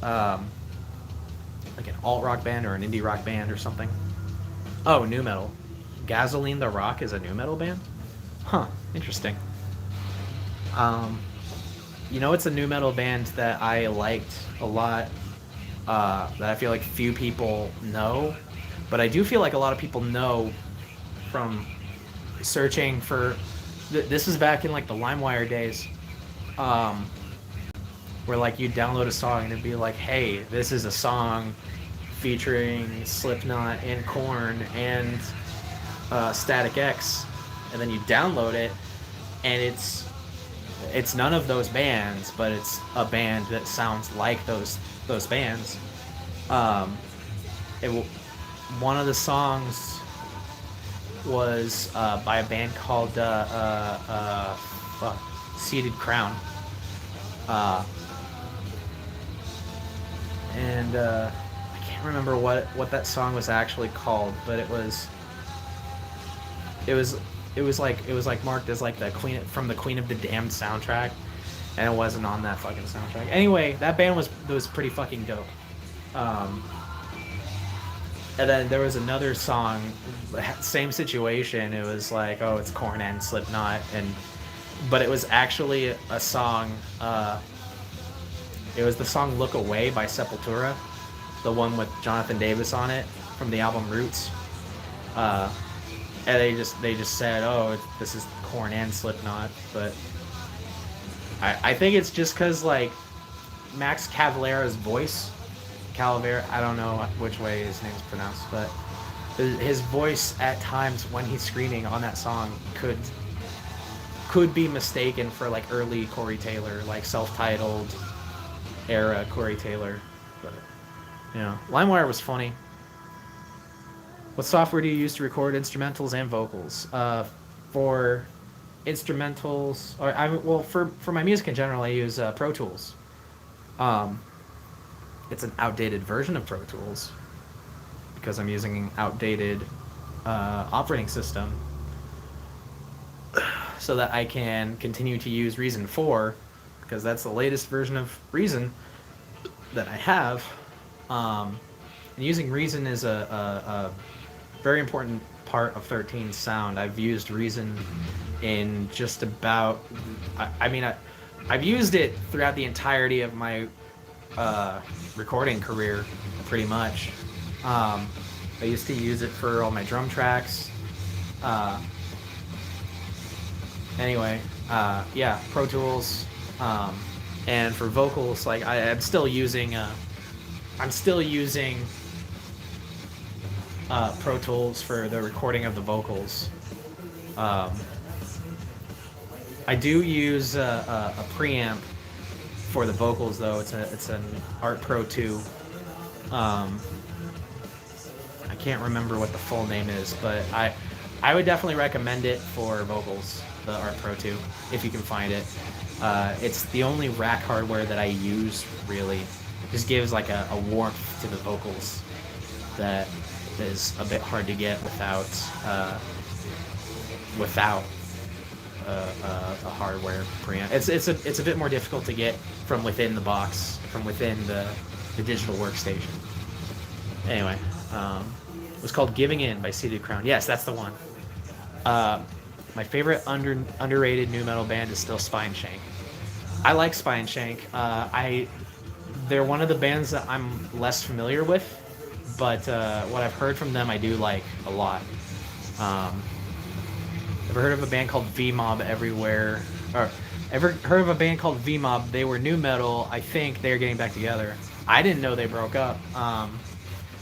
an alt rock band or an indie rock band or something. Oh, new metal. Gasoline, The Rock is a new metal band? Huh, interesting. You know, it's a new metal band that I liked a lot, that I feel like few people know, but I do feel like a lot of people know from searching for... This is back in like the LimeWire days. where like you download a song and it'd be like, hey, this is a song featuring Slipknot and Korn and Static X, and then you download it, and it's none of those bands, but it's a band that sounds like those bands. It one of the songs was by a band called Seated Crown, and I can't remember what that song was actually called, but it was like marked as like the Queen from the Queen of the Damned soundtrack, and it wasn't on that fucking soundtrack. Anyway, that band was pretty fucking dope. And then there was another song, same situation. It was like, oh, it's Korn and Slipknot, but it was actually a song. It was the song "Look Away" by Sepultura, the one with Jonathan Davis on it from the album Roots. And they just said, oh, this is Korn and Slipknot, but I think it's just because like Max Cavalera's voice. Calavera, I don't know which way his name's pronounced, but his voice at times when he's screaming on that song could be mistaken for like early Corey Taylor, like self-titled era Corey Taylor. But you know, LimeWire was funny. What software do you use to record instrumentals and vocals? For instrumentals, or for my music in general, I use Pro Tools. It's an outdated version of Pro Tools because I'm using an outdated operating system, so that I can continue to use Reason 4 because that's the latest version of Reason that I have. And using Reason is a very important part of 13's sound. I've used Reason in just about... I've used it throughout the entirety of my recording career, pretty much. I used to use it for all my drum tracks. Anyway, Pro Tools. And for vocals, like I'm still using Pro Tools for the recording of the vocals. I do use a preamp for the vocals, though. It's an Art Pro 2. I can't remember what the full name is, but I would definitely recommend it for vocals, the Art Pro 2, if you can find it. It's the only rack hardware that I use, really. It just gives like a warmth to the vocals that is a bit hard to get without a hardware preamp. It's a bit more difficult to get from within the box, from within the digital workstation. Anyway, it was called "Giving In" by Seated Crown. Yes, that's the one. My favorite underrated nu metal band is still Spineshank. I like Spineshank. They're one of the bands that I'm less familiar with, but what I've heard from them I do like a lot. Ever heard of a band called V-Mob everywhere? Or ever heard of a band called V-Mob? They were nu metal. I think they're getting back together. I didn't know they broke up. I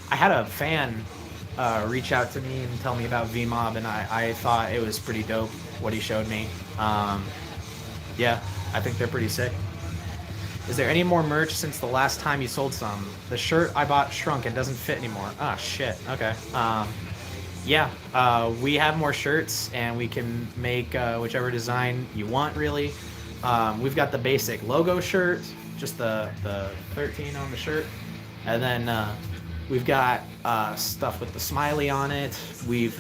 had a fan reach out to me and tell me about V-Mob, and I thought it was pretty dope what he showed me. Yeah, I think they're pretty sick. Is there any more merch since the last time you sold some? The shirt I bought shrunk and doesn't fit anymore. Ah, shit. Okay. Yeah, we have more shirts, and we can make whichever design you want, really. We've got the basic logo shirt, just the 13 on the shirt. And then we've got stuff with the smiley on it. We've,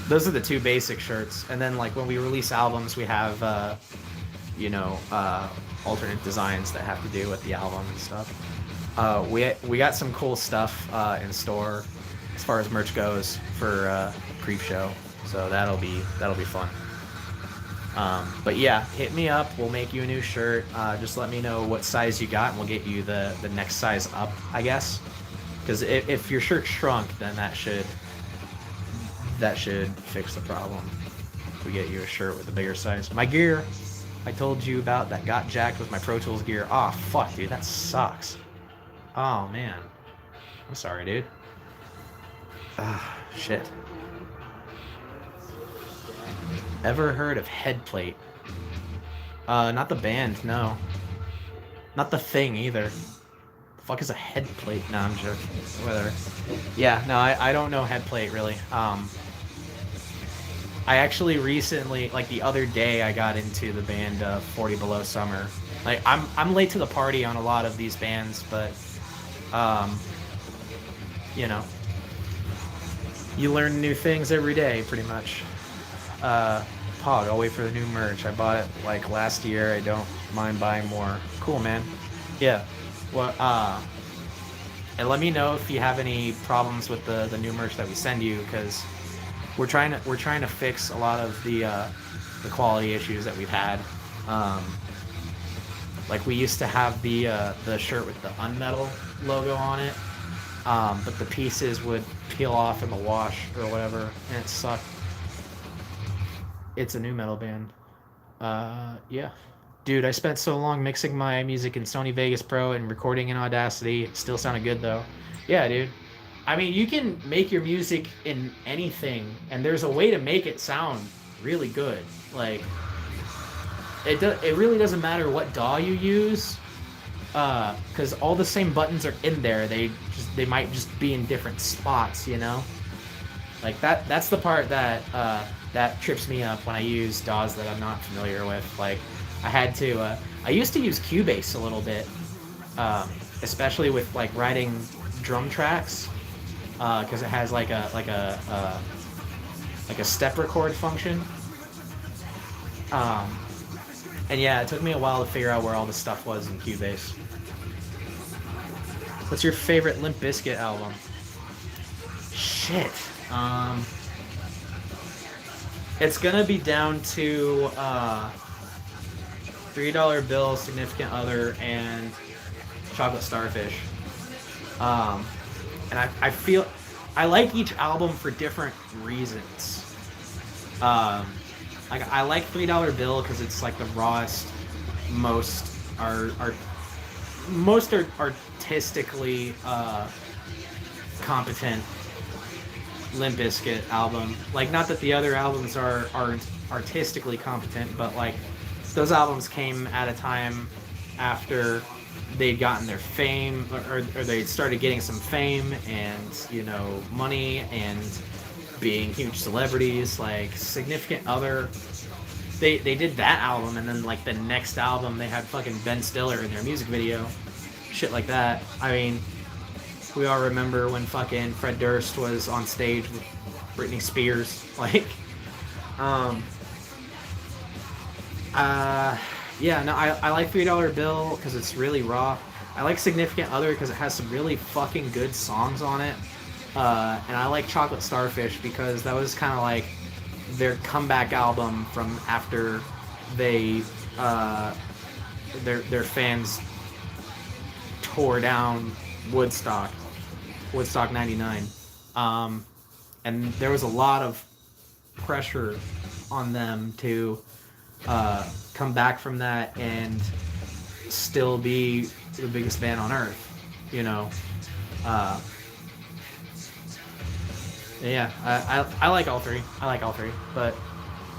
those are the two basic shirts. And then, like, when we release albums, we have, alternate designs that have to do with the album and stuff. We got some cool stuff in store as far as merch goes for Creep Show, so that'll be fun. But yeah, hit me up. We'll make you a new shirt. Just let me know what size you got, and we'll get you the next size up, I guess. Because if your shirt shrunk, then that should fix the problem. we get you a shirt with a bigger size. My gear, I told you about that got jacked with my Pro Tools gear. Oh, fuck, dude, that sucks. Oh, man. I'm sorry, dude. Ah, shit. Ever heard of Headplate? Not the band, no. Not the thing, either. The fuck is a Headplate? No, I'm joking. Whatever. Yeah, no, I don't know Headplate, really. I actually recently, like the other day, I got into the band 40 Below Summer. Like, I'm late to the party on a lot of these bands, but, you know, you learn new things every day, pretty much. Pog, I'll wait for the new merch. I bought it like last year. I don't mind buying more. Cool, man. Yeah. Well, and let me know if you have any problems with the new merch that we send you, because we're trying to fix a lot of the quality issues that we've had. Like, we used to have the shirt with the Unmetal logo on it, but the pieces would peel off in the wash or whatever, and it sucked. It's a new metal band. Yeah. Dude, I spent so long mixing my music in Sony Vegas Pro and recording in Audacity. It still sounded good, though. Yeah, dude. I mean, you can make your music in anything, and there's a way to make it sound really good. Like, it really doesn't matter what DAW you use, because all the same buttons are in there. They might just be in different spots, you know? Like, that's the part that trips me up when I use DAWs that I'm not familiar with. Like, I used to use Cubase a little bit, especially with, like, writing drum tracks, because it has like a step record function. And yeah, it took me a while to figure out where all the stuff was in Cubase. What's your favorite Limp Bizkit album? Shit. It's gonna be down to $3 Bill, Significant Other, and Chocolate Starfish. And I feel I like each album for different reasons. Like, I like $3 Bill because it's like the rawest, most artistically competent Limp Bizkit album. Like, not that the other albums aren't artistically competent, but like, those albums came at a time after they'd gotten their fame, or they'd started getting some fame and, you know, money and being huge celebrities. Like, Significant Other, they did that album, and then like the next album they had fucking Ben Stiller in their music video, shit like that. I mean, we all remember when fucking Fred Durst was on stage with Britney Spears. Like, yeah, no, I like $3 Bill because it's really raw. I like Significant Other because it has some really fucking good songs on it. And I like Chocolate Starfish because that was kind of like their comeback album from after they, their fans tore down Woodstock 99. And there was a lot of pressure on them to come back from that and still be the biggest band on earth, you know. Yeah, I like all three. But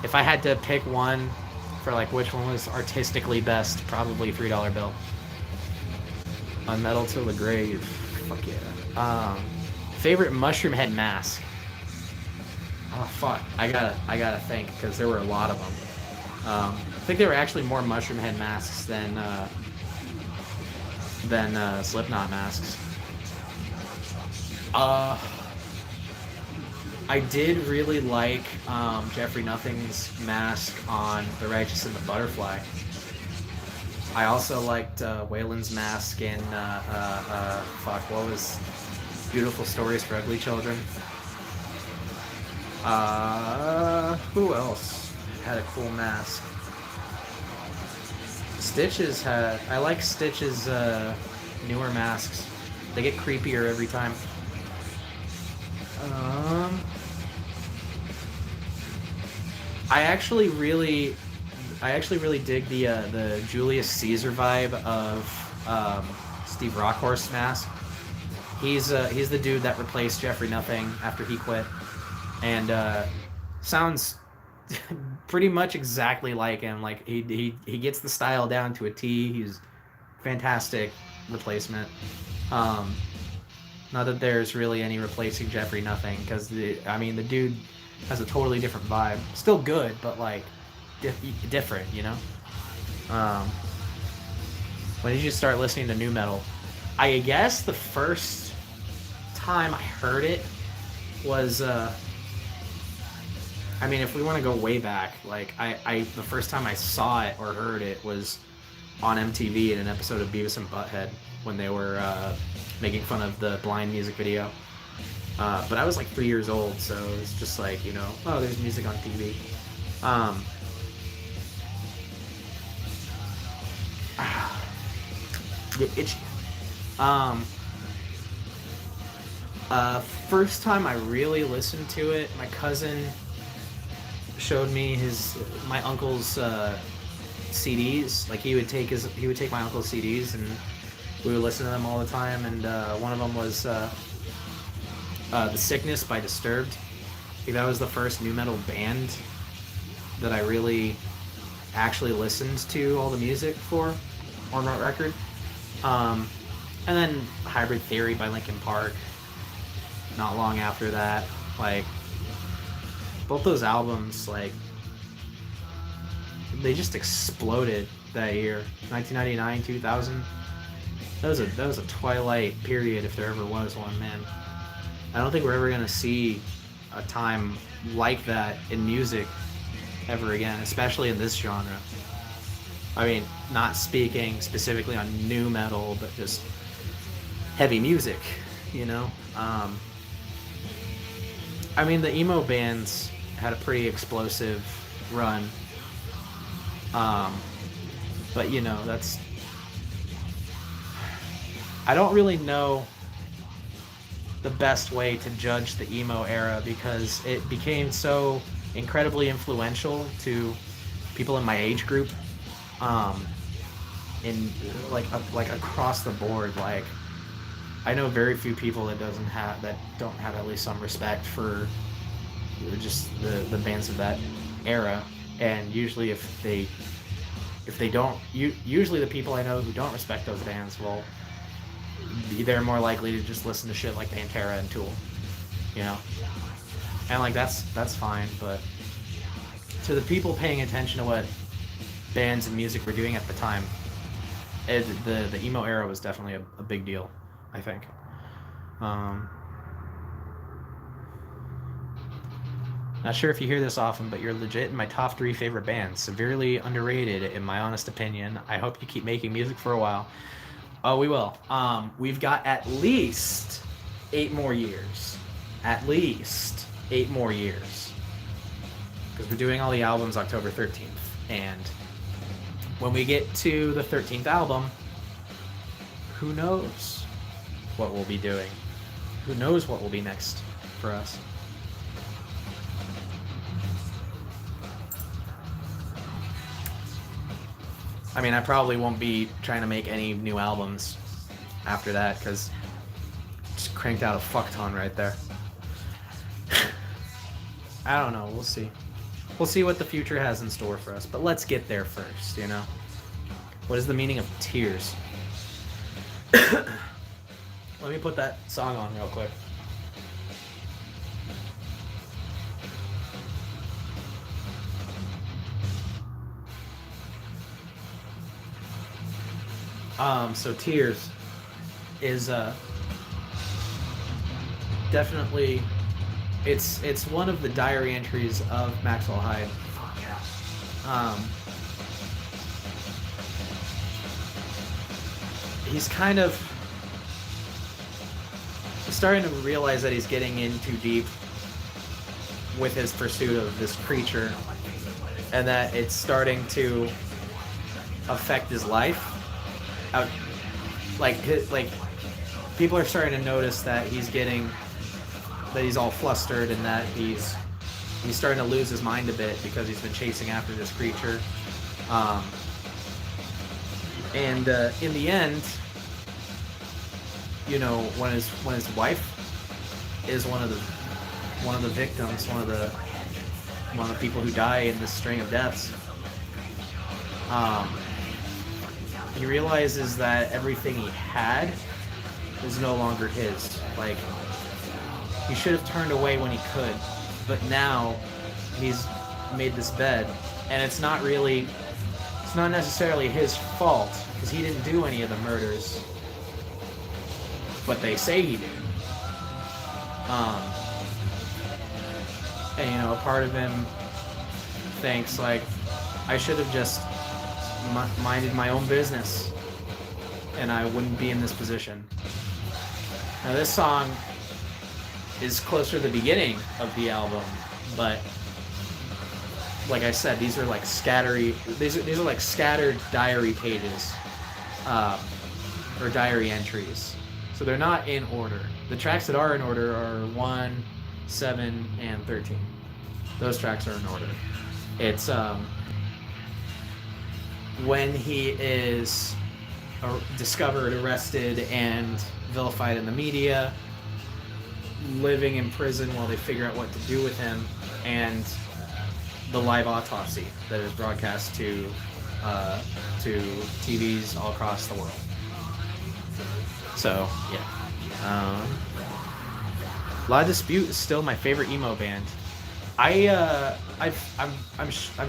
if I had to pick one for like which one was artistically best, probably $3 Bill. On Metal Till the Grave. Fuck yeah. Favorite Mushroom Head mask. Oh fuck, I gotta think, because there were a lot of them. I think there were actually more Mushroom Head masks than Slipknot masks. I did really like Jeffrey Nothing's mask on The Righteous and the Butterfly. I also liked Waylon's mask in what was Beautiful Stories for Ugly Children. Who else had a cool mask? I like Stitch's newer masks. They get creepier every time. I actually really, I actually really dig the Julius Caesar vibe of Steve Rockhorse's mask. He's the dude that replaced Jeffrey Nothing after he quit, and sounds pretty much exactly like him. Like he gets the style down to a T. He's fantastic replacement. Um, Not that there's really any replacing Jeffrey Nothing, because I mean the dude has a totally different vibe. Still good, but like different, you know. Um, when did you start listening to new metal? I guess the first time I heard it was, I mean, if we want to go way back, like the first time I saw it or heard it was on MTV in an episode of Beavis and Butthead when they were making fun of the Blind music video. But I was like 3 years old, so it's just like, you know, oh, there's music on TV. Get itchy. First time I really listened to it, my cousin showed me my uncle's CDs. Like he would take my uncle's CDs and we would listen to them all the time. And one of them was The Sickness by Disturbed. I think that was the first nu metal band that I really actually listened to all the music for on that record. And then Hybrid Theory by Linkin Park. Not long after that, like both those albums, like they just exploded that year, 1999, 2000. That was a twilight period if there ever was one, man. I don't think we're ever gonna see a time like that in music ever again, especially in this genre. I mean, not speaking specifically on nu metal, but just heavy music, you know? I mean, the emo bands had a pretty explosive run. But, you know, I don't really know the best way to judge the emo era because it became so incredibly influential to people in my age group. In like across the board, like I know very few people that don't have at least some respect for just the bands of that era, and usually if they don't, usually the people I know who don't respect those bands they're more likely to just listen to shit like Pantera and Tool, you know, and like that's fine, but to the people paying attention to what bands and music were doing at the time, the emo era was definitely a big deal, I think. Not sure if you hear this often, but you're legit in my top 3 favorite bands. Severely underrated, in my honest opinion. I hope you keep making music for a while. Oh, we will. We've got at least 8 more years. At least 8 more years. Because we're doing all the albums October 13th. And when we get to the 13th album, who knows what we'll be doing? Who knows what will be next for us? I mean, I probably won't be trying to make any new albums after that, because just cranked out a fuck ton right there. I don't know, we'll see. We'll see what the future has in store for us, but let's get there first, you know? What is the meaning of tears? Let me put that song on real quick. So Tears is definitely it's one of the diary entries of Maxwell Hyde. He's kind of starting to realize that he's getting in too deep with his pursuit of this creature, and that it's starting to affect his life. Like people are starting to notice that he's all flustered and that he's He's starting to lose his mind a bit because he's been chasing after this creature. And in the end, you know, when his wife is one of the victims, one of the people who die in this string of deaths, he realizes that everything he had is no longer his. Like, he should have turned away when he could, but now he's made this bed, and it's not necessarily his fault, because he didn't do any of the murders, but they say he did. And, you know, a part of him thinks, like, I should have just minded my own business, and I wouldn't be in this position. Now, this song is closer to the beginning of the album, but like I said, these are like scattered diary pages, or diary entries. So they're not in order. The tracks that are in order are 1, 7, and 13. Those tracks are in order. It's when he is discovered, arrested, and vilified in the media, living in prison while they figure out what to do with him, and the live autopsy that is broadcast to TVs all across the world. So yeah, La Dispute is still my favorite emo band. I'm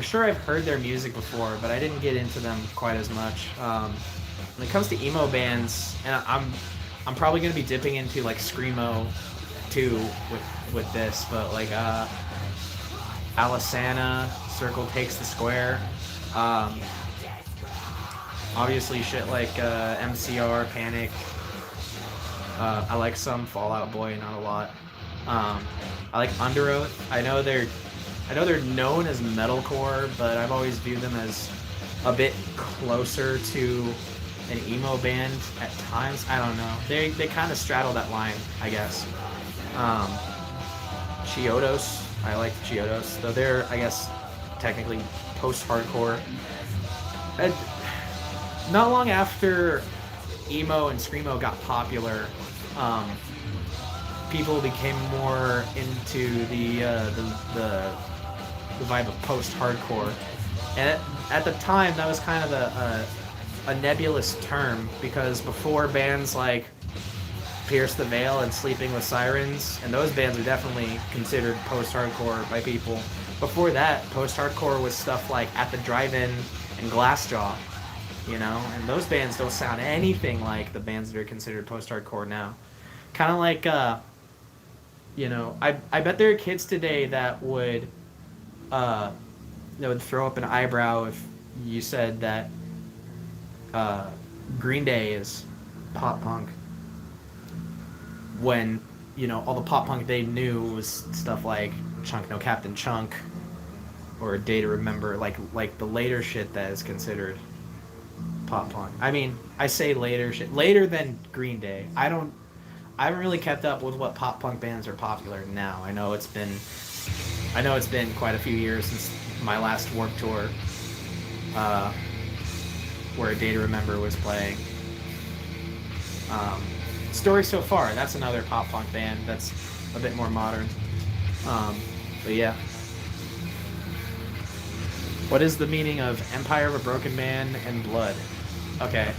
sure I've heard their music before, but I didn't get into them quite as much. When it comes to emo bands, and I'm probably gonna be dipping into like screamo too with this, but like Alisana, Circle Takes the Square, obviously shit like MCR, Panic. I like some Fall Out Boy, not a lot. I like Under Oath. I know they're known as metalcore, but I've always viewed them as a bit closer to an emo band at times. I don't know. They kind of straddle that line, I guess. Chiodos. I like Chiodos, though they're, I guess, technically post-hardcore. And not long after emo and screamo got popular, people became more into the vibe of post-hardcore, and at the time that was kind of a nebulous term, because before bands like Pierce the Veil and Sleeping with Sirens, and those bands are definitely considered post-hardcore by people. Before that, post-hardcore was stuff like At the Drive-In and Glassjaw, you know, and those bands don't sound anything like the bands that are considered post-hardcore now. Kind of like, you know, I bet there are kids today that would throw up an eyebrow if you said that Green Day is pop punk, when, you know, all the pop punk they knew was stuff like Chunk No Captain Chunk or A Day to Remember, like the later shit that is considered pop punk. I mean, I say later shit, later than Green Day. I haven't really kept up with what pop punk bands are popular now. I know it's been quite a few years since my last Warped Tour, where A Day to Remember was playing. Story So Far, that's another pop punk band that's a bit more modern. But yeah. What is the meaning of Empire of a Broken Man and Blood? Okay,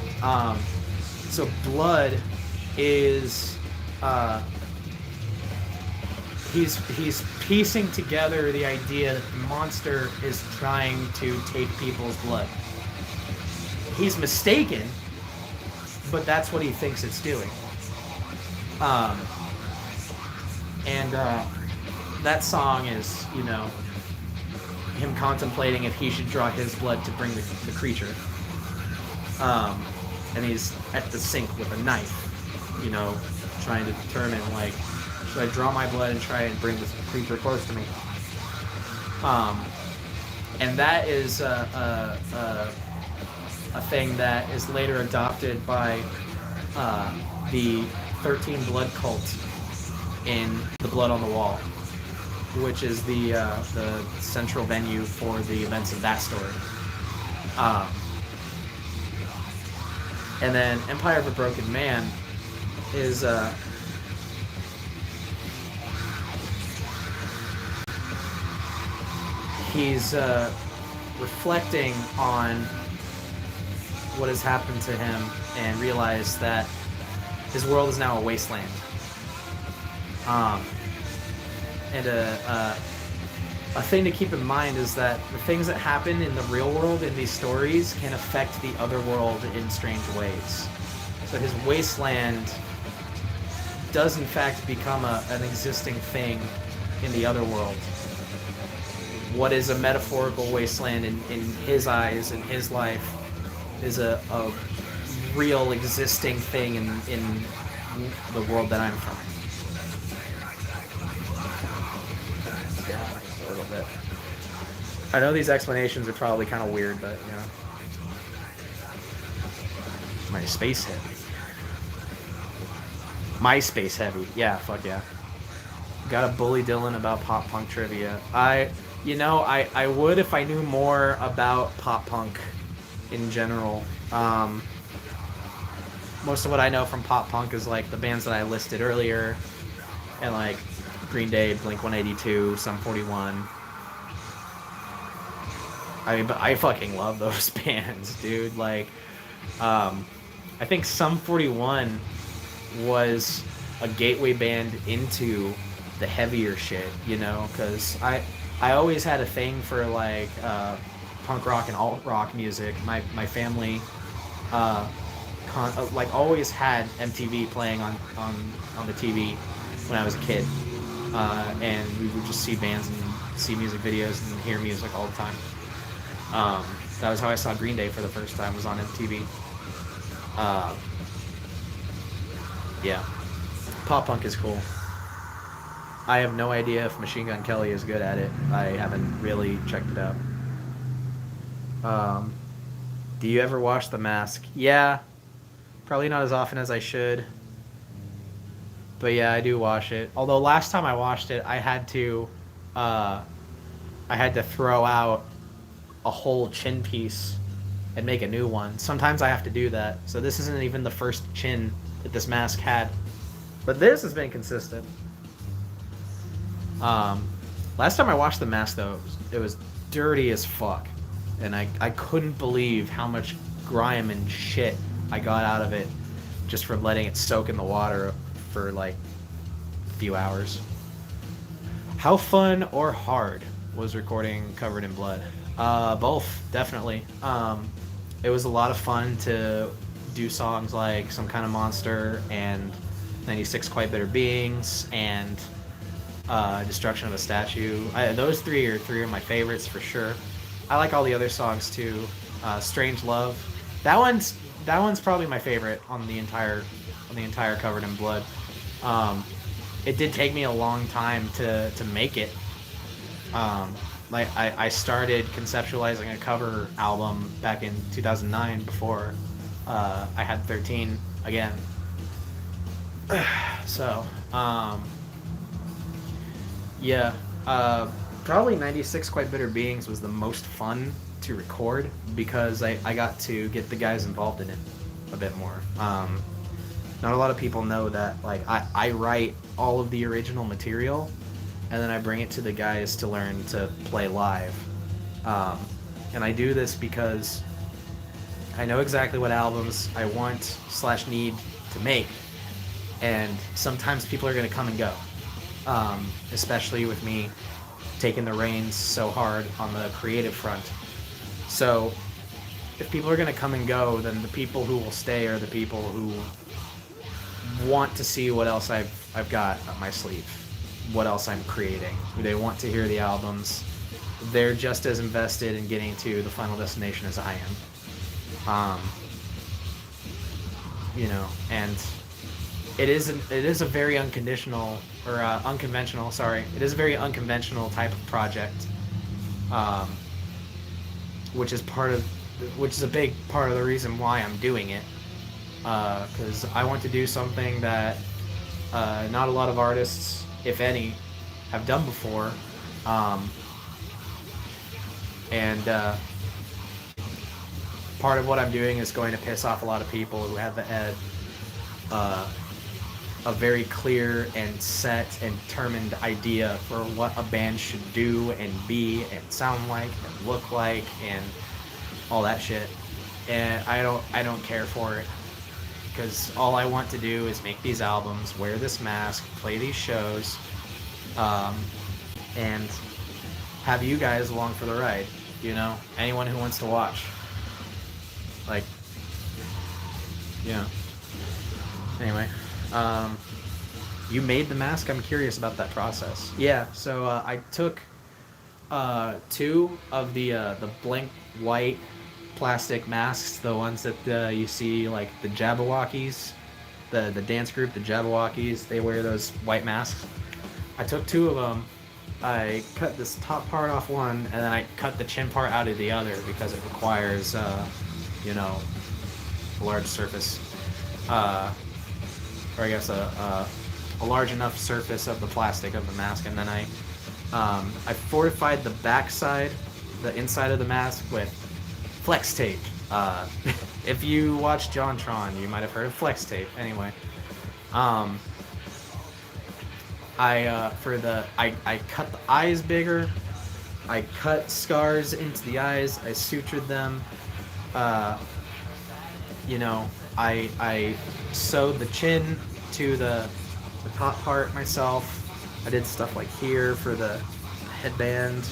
so Blood is, he's piecing together the idea that the monster is trying to take people's blood. He's mistaken, but that's what he thinks it's doing. That song is, you know, him contemplating if he should draw his blood to bring the creature. And he's at the sink with a knife, you know, trying to determine, like, should I draw my blood and try and bring this creature close to me? And that is a thing that is later adopted by the 13 Blood cult in The Blood on the Wall. which is the central venue for the events of that story. Um, and then Empire of a Broken Man is he's reflecting on what has happened to him and realized that his world is now a wasteland. And a thing to keep in mind is that the things that happen in the real world in these stories can affect the other world in strange ways. So his wasteland does in fact become an existing thing in the other world. What is a metaphorical wasteland in his eyes, in his life, is a real existing thing in the world that I'm from. Yeah, a little bit. I know these explanations are probably kind of weird, but you know, my space heavy. MySpace heavy. Yeah, fuck yeah. Gotta bully Dylan about pop punk trivia. I would if I knew more about pop punk in general. Most of what I know from pop punk is like the bands that I listed earlier, and like Green Day, Blink-182, Sum 41. I mean, but I fucking love those bands, dude. Like, I think Sum 41 was a gateway band into the heavier shit, you know, because I always had a thing for like punk rock and alt rock music. My family like always had MTV playing on the TV when I was a kid, and we would just see bands and see music videos and hear music all the time. That was how I saw Green Day for the first time, was on MTV. Yeah, pop punk is cool. I have no idea if Machine Gun Kelly is good at it. I haven't really checked it out. Do you ever watch The Mask? Yeah, probably not as often as I should. But yeah, I do watch it. Although last time I watched it, I had to throw out a whole chin piece and make a new one. Sometimes I have to do that. So this isn't even the first chin that this mask had. But this has been consistent. Last time I watched The Mask, though, it was dirty as fuck. And I couldn't believe how much grime and shit I got out of it just from letting it soak in the water for, like, a few hours. How fun or hard was recording Covered in Blood? Both, definitely. It was a lot of fun to do songs like Some Kind of Monster and 96 Quite Bitter Beings and Destruction of a Statue. Those three are my favorites for sure. I like all the other songs too. Strange Love. That one's probably my favorite on the entire Covered in Blood. It did take me a long time to make it. Like I started conceptualizing a cover album back in 2009 before I had 13 again. So, yeah, probably 96 Quite Bitter Beings was the most fun to record because I got to get the guys involved in it a bit more. Not a lot of people know that, like, I write all of the original material and then I bring it to the guys to learn to play live. And I do this because I know exactly what albums I want / need to make. And sometimes people are going to come and go, especially with me taking the reins so hard on the creative front. So if people are going to come and go, then the people who will stay are the people who want to see what else I've got up my sleeve, what else I'm creating. They want to hear the albums. They're just as invested in getting to the final destination as I am. You know, and it is a very unconventional It is a very unconventional type of project, which is a big part of the reason why I'm doing it. Because I want to do something that not a lot of artists, if any, have done before, and part of what I'm doing is going to piss off a lot of people who have a very clear and set and determined idea for what a band should do and be and sound like and look like and all that shit. And I don't care for it, because all I want to do is make these albums, wear this mask, play these shows, and have you guys along for the ride. You know, anyone who wants to watch. Like, yeah. Anyway, you made the mask? I'm curious about that process. Yeah, so I took 2 of the blank white plastic masks, the ones that you see, like the Jabberwockies, the dance group, the Jabberwockies, they wear those white masks. I took 2 of them. I cut this top part off one, and then I cut the chin part out of the other because it requires, you know, a large surface, or I guess a large enough surface of the plastic of the mask, and then I fortified the back side, the inside of the mask, with flex tape. If you watch JonTron, you might have heard of flex tape. Anyway, I cut the eyes bigger. I cut scars into the eyes. I sutured them. You know, I sewed the chin to the top part myself. I did stuff like here for the headband.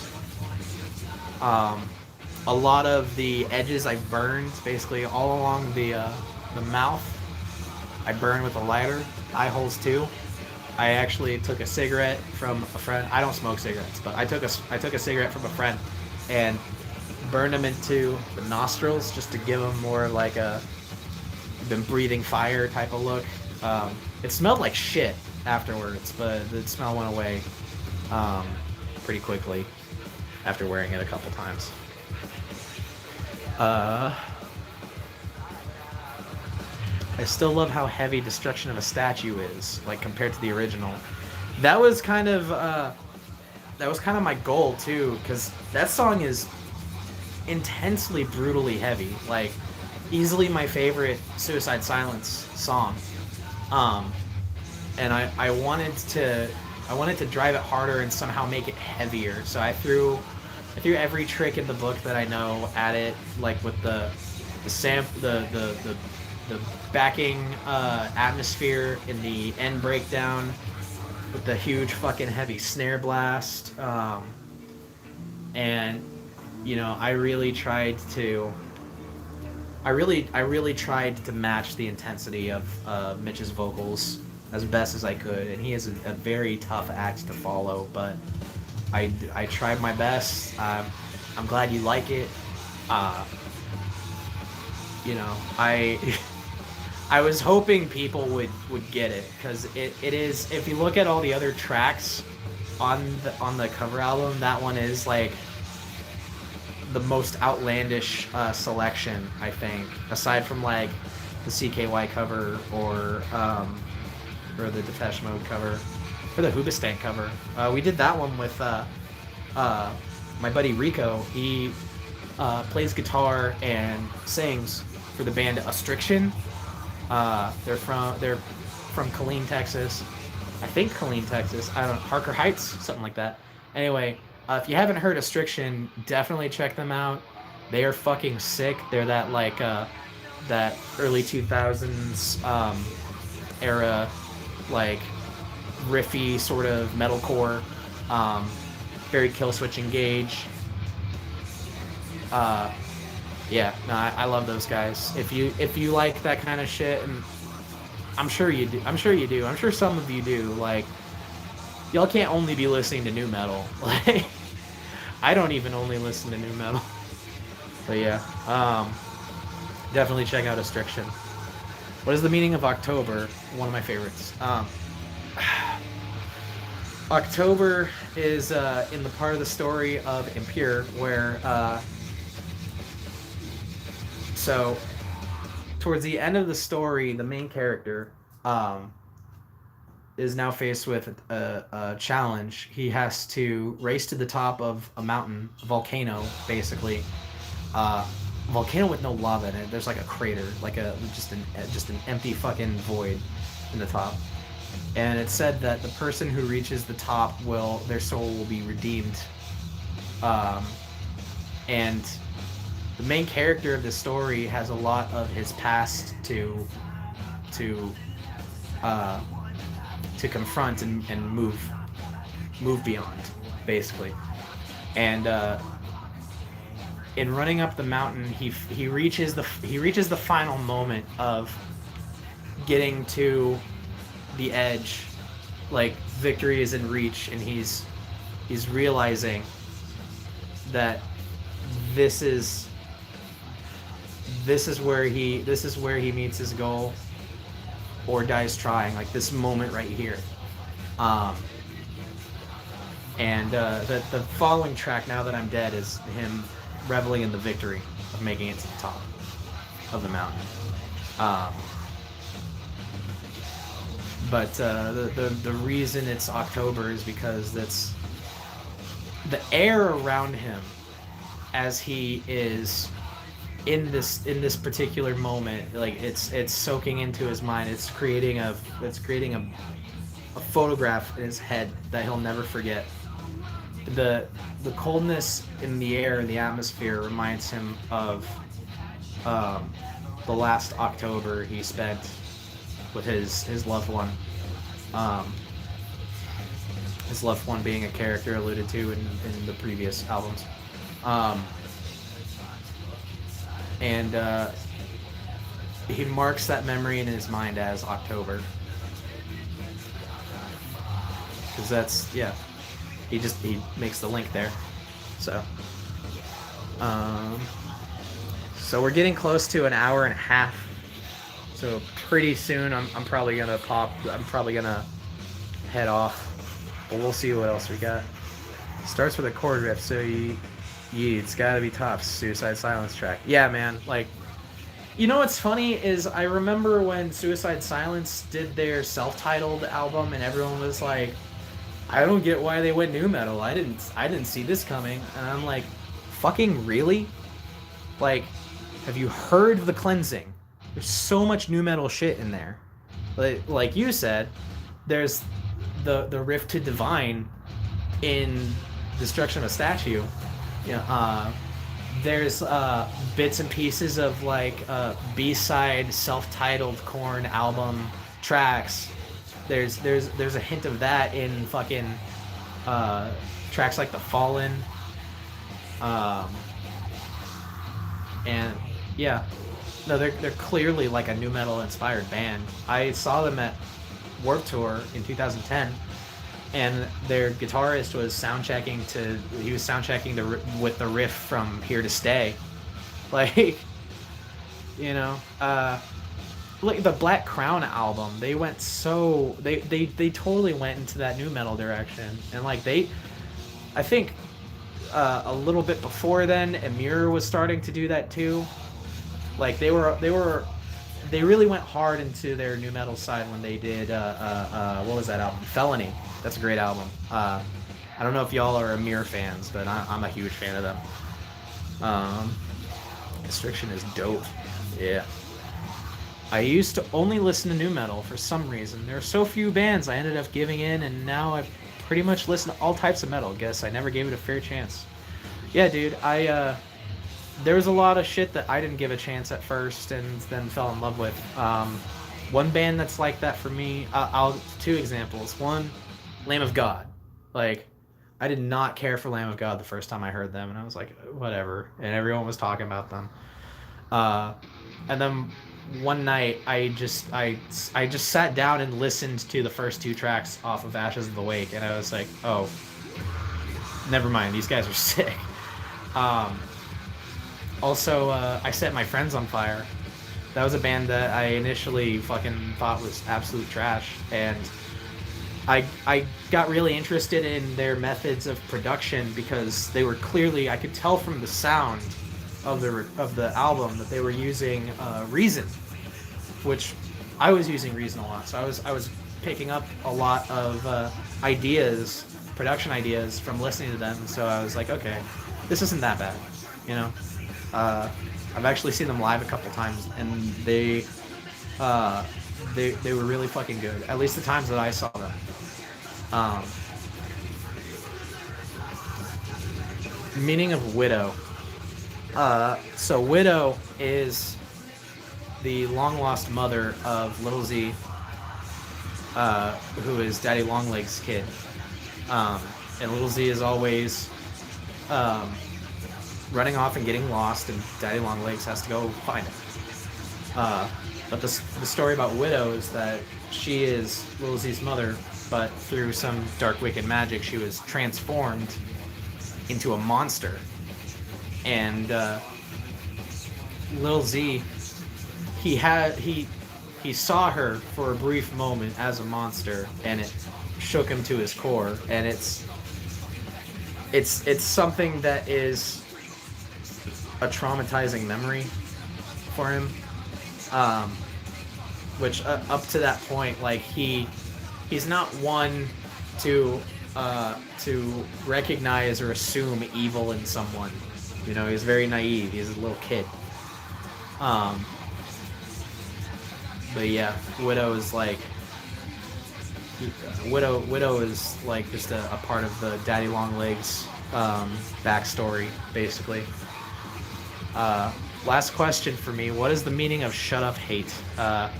A lot of the edges I burned, basically all along the mouth. I burned with a lighter. Eye holes too. I actually took a cigarette from a friend. I don't smoke cigarettes, but I took a cigarette from a friend and burned them into the nostrils just to give them more like a been breathing fire type of look. It smelled like shit afterwards, but the smell went away pretty quickly after wearing it a couple times. I still love how heavy Destruction of a Statue is, like compared to the original. That was kind of my goal too, because that song is intensely, brutally heavy. Like, easily my favorite Suicide Silence song. And I wanted to drive it harder and somehow make it heavier. So I threw every trick in the book that I know at it, like with the backing atmosphere in the end breakdown with the huge fucking heavy snare blast, and you know, I really tried to match the intensity of Mitch's vocals as best as I could, and he is a very tough act to follow, but I tried my best. I'm glad you like it. You know, I was hoping people would get it, because it is, if you look at all the other tracks on the cover album, that one is like the most outlandish selection, I think, aside from like the CKY cover or the Depeche Mode cover or the Hoobastank cover. We did that one with my buddy Rico. He plays guitar and sings for the band Astriction. They're from Killeen, Texas. I think Killeen, Texas. I don't know, Harker Heights, something like that. Anyway, if you haven't heard Astriction, definitely check them out. They are fucking sick. They're that like that early 2000s era, like riffy sort of metalcore, very Killswitch Engage. Yeah, no, I love those guys. If you like that kind of shit, and I'm sure you do. I'm sure some of you do. Like, y'all can't only be listening to new metal. Like, I don't even only listen to new metal. But yeah, definitely check out Astriction. What is the meaning of October? One of my favorites. October is in the part of the story of Impure where so towards the end of the story, the main character, is now faced with a challenge. He has to race to the top of a mountain, a volcano, basically. Volcano with no lava in it. There's like a crater, like just an empty fucking void in the top. And it said that the person who reaches the top their soul will be redeemed. And the main character of the story has a lot of his past to confront and move beyond, basically. And in running up the mountain, he reaches the final moment of getting to the edge, like victory is in reach, and he's realizing that this is where he meets his goal or dies trying, like this moment right here. And the following track, Now That I'm Dead, is him reveling in the victory of making it to the top of the mountain. But the reason it's October is because that's the air around him as he is in this particular moment, like it's soaking into his mind. It's creating a photograph in his head that he'll never forget. The coldness in the air and the atmosphere reminds him of the last October he spent with his loved one. His loved one being a character alluded to in the previous albums. And he marks that memory in his mind as October. Because that's, yeah, he makes the link there. So we're getting close to an hour and a half. So pretty soon I'm probably gonna head off. But we'll see what else we got. Starts with a chord riff, so it's gotta be tough. Suicide Silence track. Yeah, man. Like, you know what's funny is I remember when Suicide Silence did their self-titled album, and everyone was like, "I don't get why they went nu metal. I didn't see this coming." And I'm like, "Fucking really? Like, have you heard The Cleansing? There's so much nu metal shit in there. Like you said, there's the riff to Divine in Destruction of a Statue. Yeah, there's bits and pieces of like B-side self-titled Korn album tracks. There's a hint of that in fucking tracks like The Fallen. And yeah, no, they're clearly like a nu metal inspired band. I saw them at Warped Tour in 2010. And their guitarist was soundchecking with the riff from Here to Stay. Like, you know, like the Black Crown album, they went they totally went into that nu metal direction. And like I think a little bit before then, Emir was starting to do that too. Like they really went hard into their nu metal side when they did what was that album? Felony. That's a great album. I don't know if y'all are Emir fans, but I'm a huge fan of them. Constriction is dope. Yeah. I used to only listen to nu metal for some reason. There are so few bands I ended up giving in, and now I've pretty much listened to all types of metal. Guess I never gave it a fair chance. Yeah, dude. There was a lot of shit that I didn't give a chance at first and then fell in love with. One band that's like that for me, two examples. One, Lamb of God. Like, I did not care for Lamb of God the first time I heard them, and I was like, whatever. And everyone was talking about them. And then one night, I just sat down and listened to the first two tracks off of Ashes of the Wake, and I was like, oh, never mind. These guys are sick. Also, I Set My Friends on Fire. That was a band that I initially fucking thought was absolute trash, and I got really interested in their methods of production because they were clearly, I could tell from the sound of the album that they were using Reason, which I was using Reason a lot. So I was picking up a lot of ideas, production ideas from listening to them. So I was like, okay, this isn't that bad, you know. I've actually seen them live a couple times, and uh, they were really fucking good. At least the times that I saw them. Um, Meaning of Widow. So Widow is the long lost mother of Little Z, who is Daddy Longlegs' kid. And Little Z is always running off and getting lost, and Daddy Longlegs has to go find him. But the story about Widow is that she is Little Z's mother, but through some dark, wicked magic, she was transformed into a monster. And Lil Z, he saw her for a brief moment as a monster, and it shook him to his core. And it's something that is a traumatizing memory for him. Which up to that point, like he's not one to recognize or assume evil in someone. You know, he's very naive. He's a little kid. But yeah, Widow is like just a part of the Daddy Longlegs backstory, basically. Last question for me: what is the meaning of "Shut Up, Hate"? That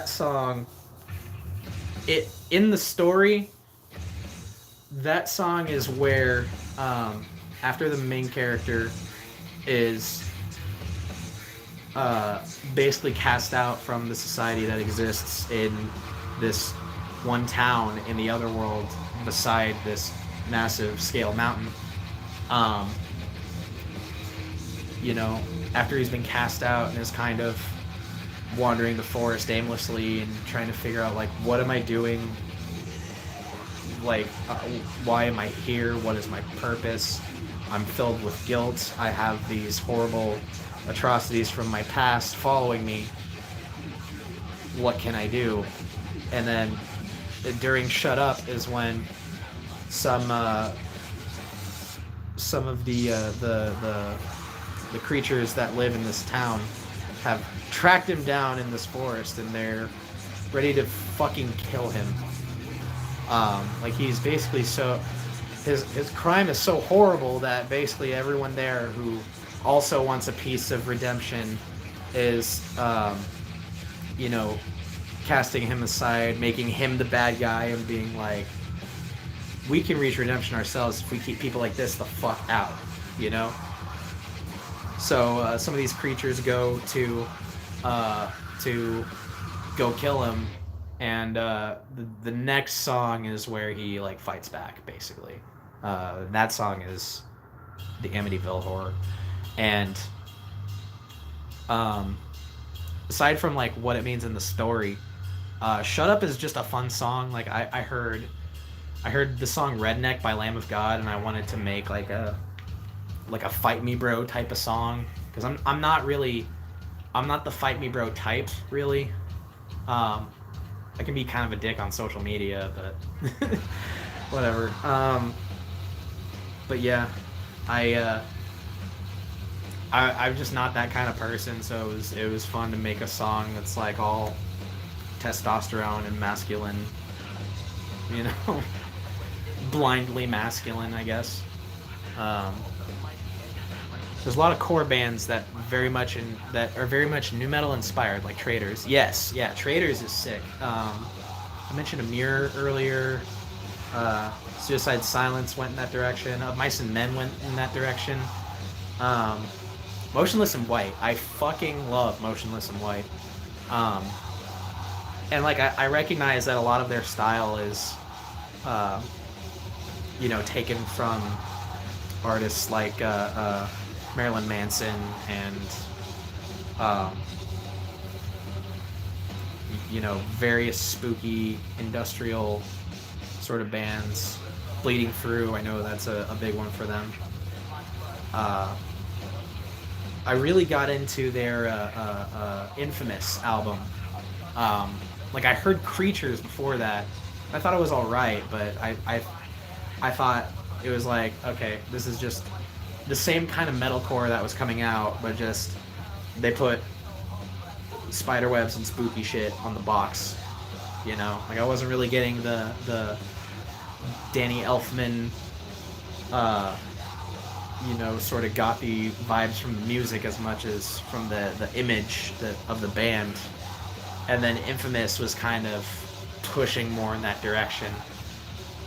song, in the story, that song is where after the main character is basically cast out from the society that exists in this one town in the other world beside this massive scale mountain. You know, after he's been cast out and is kind of wandering the forest aimlessly and trying to figure out, like, what am I doing? Like, why am I here? What is my purpose? I'm filled with guilt. I have these horrible atrocities from my past following me. What can I do? And then during Shut Up is when some of the creatures that live in this town have tracked him down in this forest, and they're ready to fucking kill him. Like, he's basically his crime is so horrible that basically everyone there who also wants a piece of redemption is, you know, casting him aside, making him the bad guy, and being like, we can reach redemption ourselves if we keep people like this the fuck out, you know? So some of these creatures go to go kill him, and the next song is where he, like, fights back, basically. That song is the Amityville Horror. And aside from, like, what it means in the story, Shut Up is just a fun song. Like, I heard the song Redneck by Lamb of God, and I wanted to make like a fight me bro type of song, because I'm not the fight me bro type, really. I can be kind of a dick on social media, but whatever. But yeah, I'm just not that kind of person, so it was fun to make a song that's like all testosterone and masculine, you know, blindly masculine, I guess. There's a lot of core bands that are very much nu metal inspired, like Traitors. Yes, yeah, Traitors is sick. I mentioned Amir earlier. Suicide Silence went in that direction. Mice and Men went in that direction. Motionless in White. I fucking love Motionless in White. And like I recognize that a lot of their style is, you know, taken from artists like Marilyn Manson and you know, various spooky industrial sort of bands. Bleeding Through, I know that's a big one for them. I really got into their Infamous album Like I heard Creatures before that. I thought it was all right, but I thought it was like, okay, this is just the same kind of metalcore that was coming out, but just they put spider webs and spooky shit on the box. You know, like I wasn't really getting the Danny Elfman, you know, sort of gothy vibes from the music as much as from the image of the band. And then Infamous was kind of pushing more in that direction.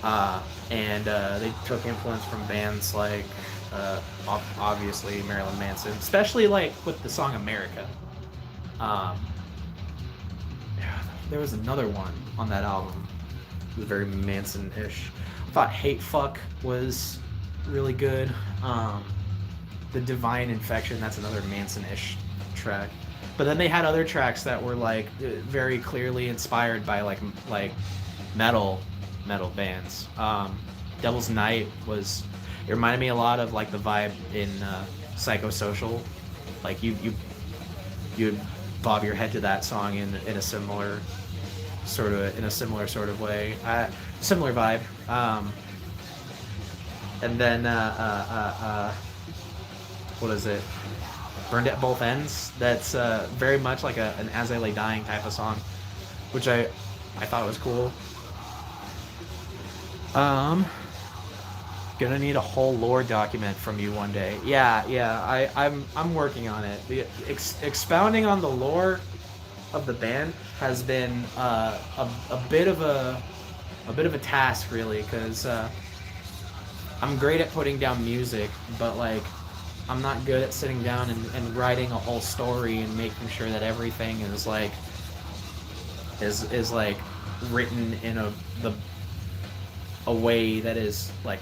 And they took influence from bands like, obviously, Marilyn Manson, especially like with the song America. There was another one on that album. It was very Manson-ish. I thought Hate Fuck was really good. The Divine Infection, that's another Manson-ish track. But then they had other tracks that were like very clearly inspired by like metal bands. Devil's Night was, it reminded me a lot of like the vibe in Psychosocial. Like you bob your head to that song in a similar sort of way. Similar vibe. And then what is it? Burned at Both Ends. That's very much like an As I Lay Dying type of song, which I thought was cool. Gonna need a whole lore document from you one day. Yeah. I'm working on it. Expounding on the lore of the band has been a bit of a task, really, because I'm great at putting down music, but like I'm not good at sitting down and writing a whole story and making sure that everything is like written in a way that is like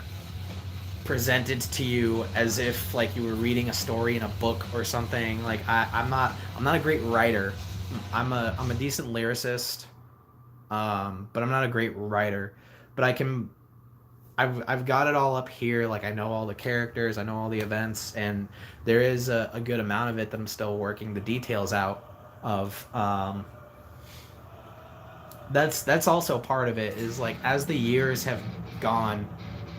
presented to you as if like you were reading a story in a book or something. Like I'm not a great writer. I'm a decent lyricist, but I'm not a great writer. But I've got it all up here. Like I know all the characters, I know all the events, and there is a good amount of it that I'm still working the details out of. That's also part of it, is like as the years have gone,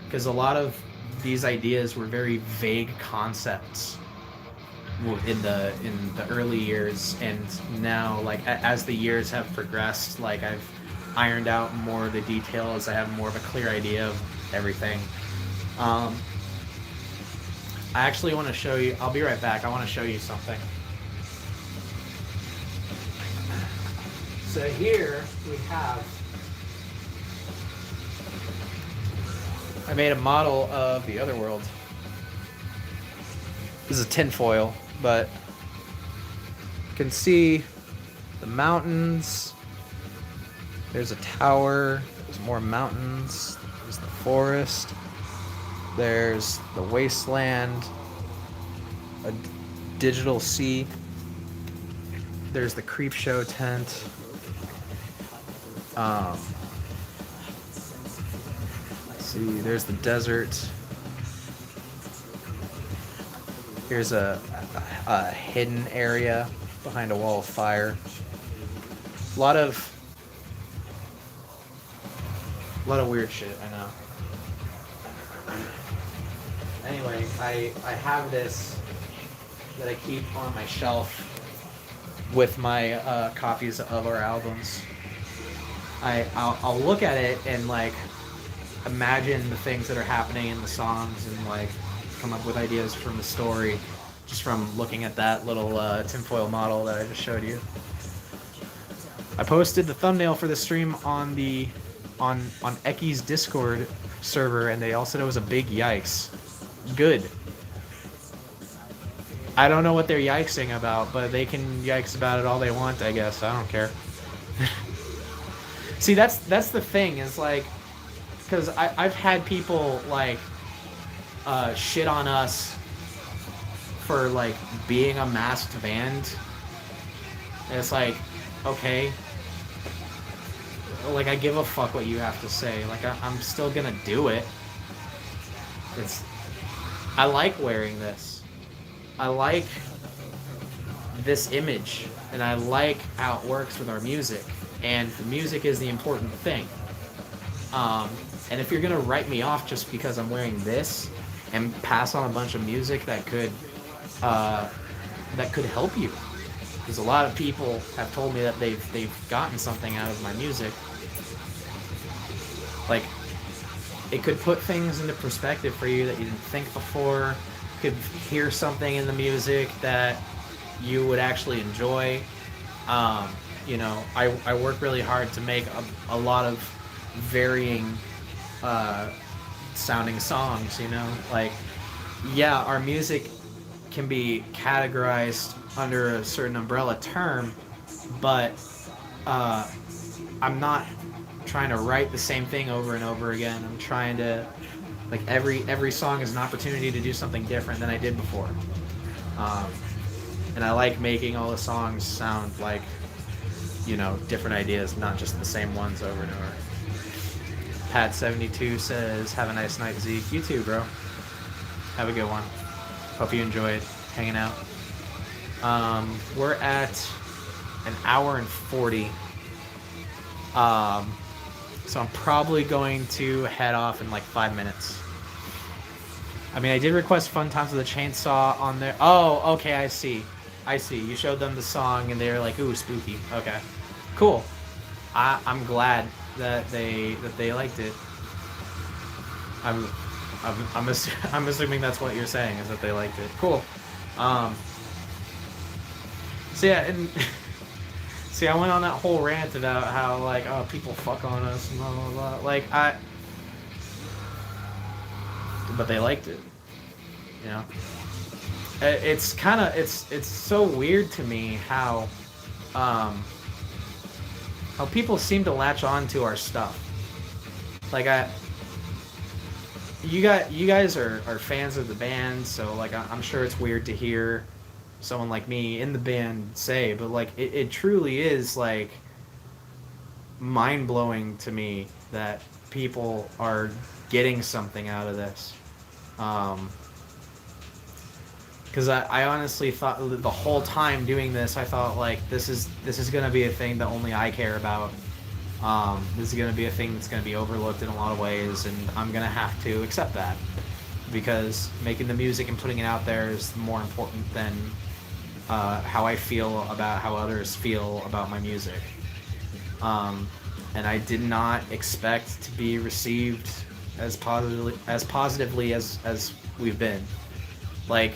because a lot of these ideas were very vague concepts in the early years, and now like as the years have progressed, like I've ironed out more of the details. I have more of a clear idea of everything. I actually want to show you. I'll be right back. I want to show you something. So here we have, I made a model of the other world. This is a tinfoil, but you can see the mountains. There's a tower. There's more mountains. There's the forest. There's the wasteland. A digital sea. There's the creep show tent. Let's see, there's the desert. Here's a hidden area behind a wall of fire. A lot of weird shit, I know. Anyway, I have this that I keep on my shelf with my copies of our albums. I'll look at it and like imagine the things that are happening in the songs and like come up with ideas from the story just from looking at that little tinfoil model that I just showed you. I posted the thumbnail for the stream on Eki's Discord server, and they all said it was a big yikes. Good. I don't know what they're yikesing about, but they can yikes about it all they want, I guess. I don't care. See, that's the thing, is like, because I've had people like shit on us for like being a masked band. And it's like, okay, like I give a fuck what you have to say. Like I'm still gonna do it. I like wearing this. I like this image and I like how it works with our music, and the music is the important thing. Um, and if you're gonna write me off just because I'm wearing this, and pass on a bunch of music uh, that could help you, because a lot of people have told me that they've gotten something out of my music. Like, it could put things into perspective for you that you didn't think before. Could hear something in the music that you would actually enjoy. Um, I work really hard to make a lot of varying uh, sounding songs, like, yeah, our music can be categorized under a certain umbrella term, but uh, I'm not trying to write the same thing over and over again. I'm trying to, like, every song is an opportunity to do something different than I did before. Um, and I like making all the songs sound like, different ideas, not just the same ones over and over. Pat72 says, have a nice night, Zeke. You too, bro. Have a good one. Hope you enjoyed hanging out. We're at an hour and 40. So I'm probably going to head off in like 5 minutes. I mean, I did request Fun Times with a Chainsaw on there. Oh, okay, I see. You showed them the song and they were like, ooh, spooky. Okay. Cool. I'm glad that they liked it. I'm assuming that's what you're saying, is that they liked it. Cool. So yeah, and see, I went on that whole rant about how, like, oh, people fuck on us and blah blah blah. Like, but they liked it. It's kind of it's so weird to me how people seem to latch on to our stuff. Like, you guys are fans of the band, so like I'm sure it's weird to hear someone like me in the band say, but like it truly is like mind-blowing to me that people are getting something out of this. Because I honestly thought the whole time doing this, I thought, like, this is gonna be a thing that only I care about. This is gonna be a thing that's gonna be overlooked in a lot of ways, and I'm gonna have to accept that, because making the music and putting it out there is more important than how I feel about how others feel about my music. And I did not expect to be received as positively as we've been. Like,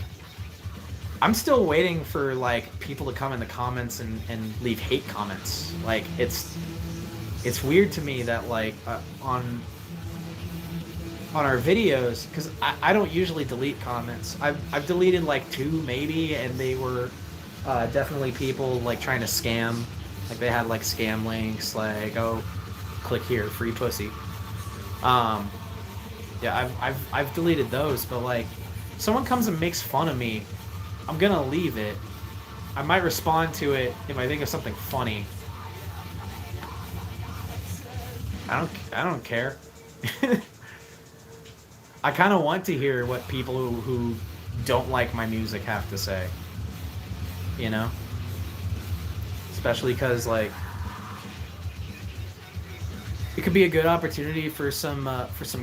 I'm still waiting for, like, people to come in the comments and leave hate comments. Like, it's weird to me that, like, on our videos, because I don't usually delete comments. I've deleted like 2 maybe, and they were definitely people like trying to scam. Like, they had like scam links, like, oh, click here, free pussy. Yeah, I've deleted those, but like, someone comes and makes fun of me, I'm gonna leave it. I might respond to it if I think of something funny. I don't care. I kind of want to hear what people who don't like my music have to say. Especially because, like, it could be a good opportunity for some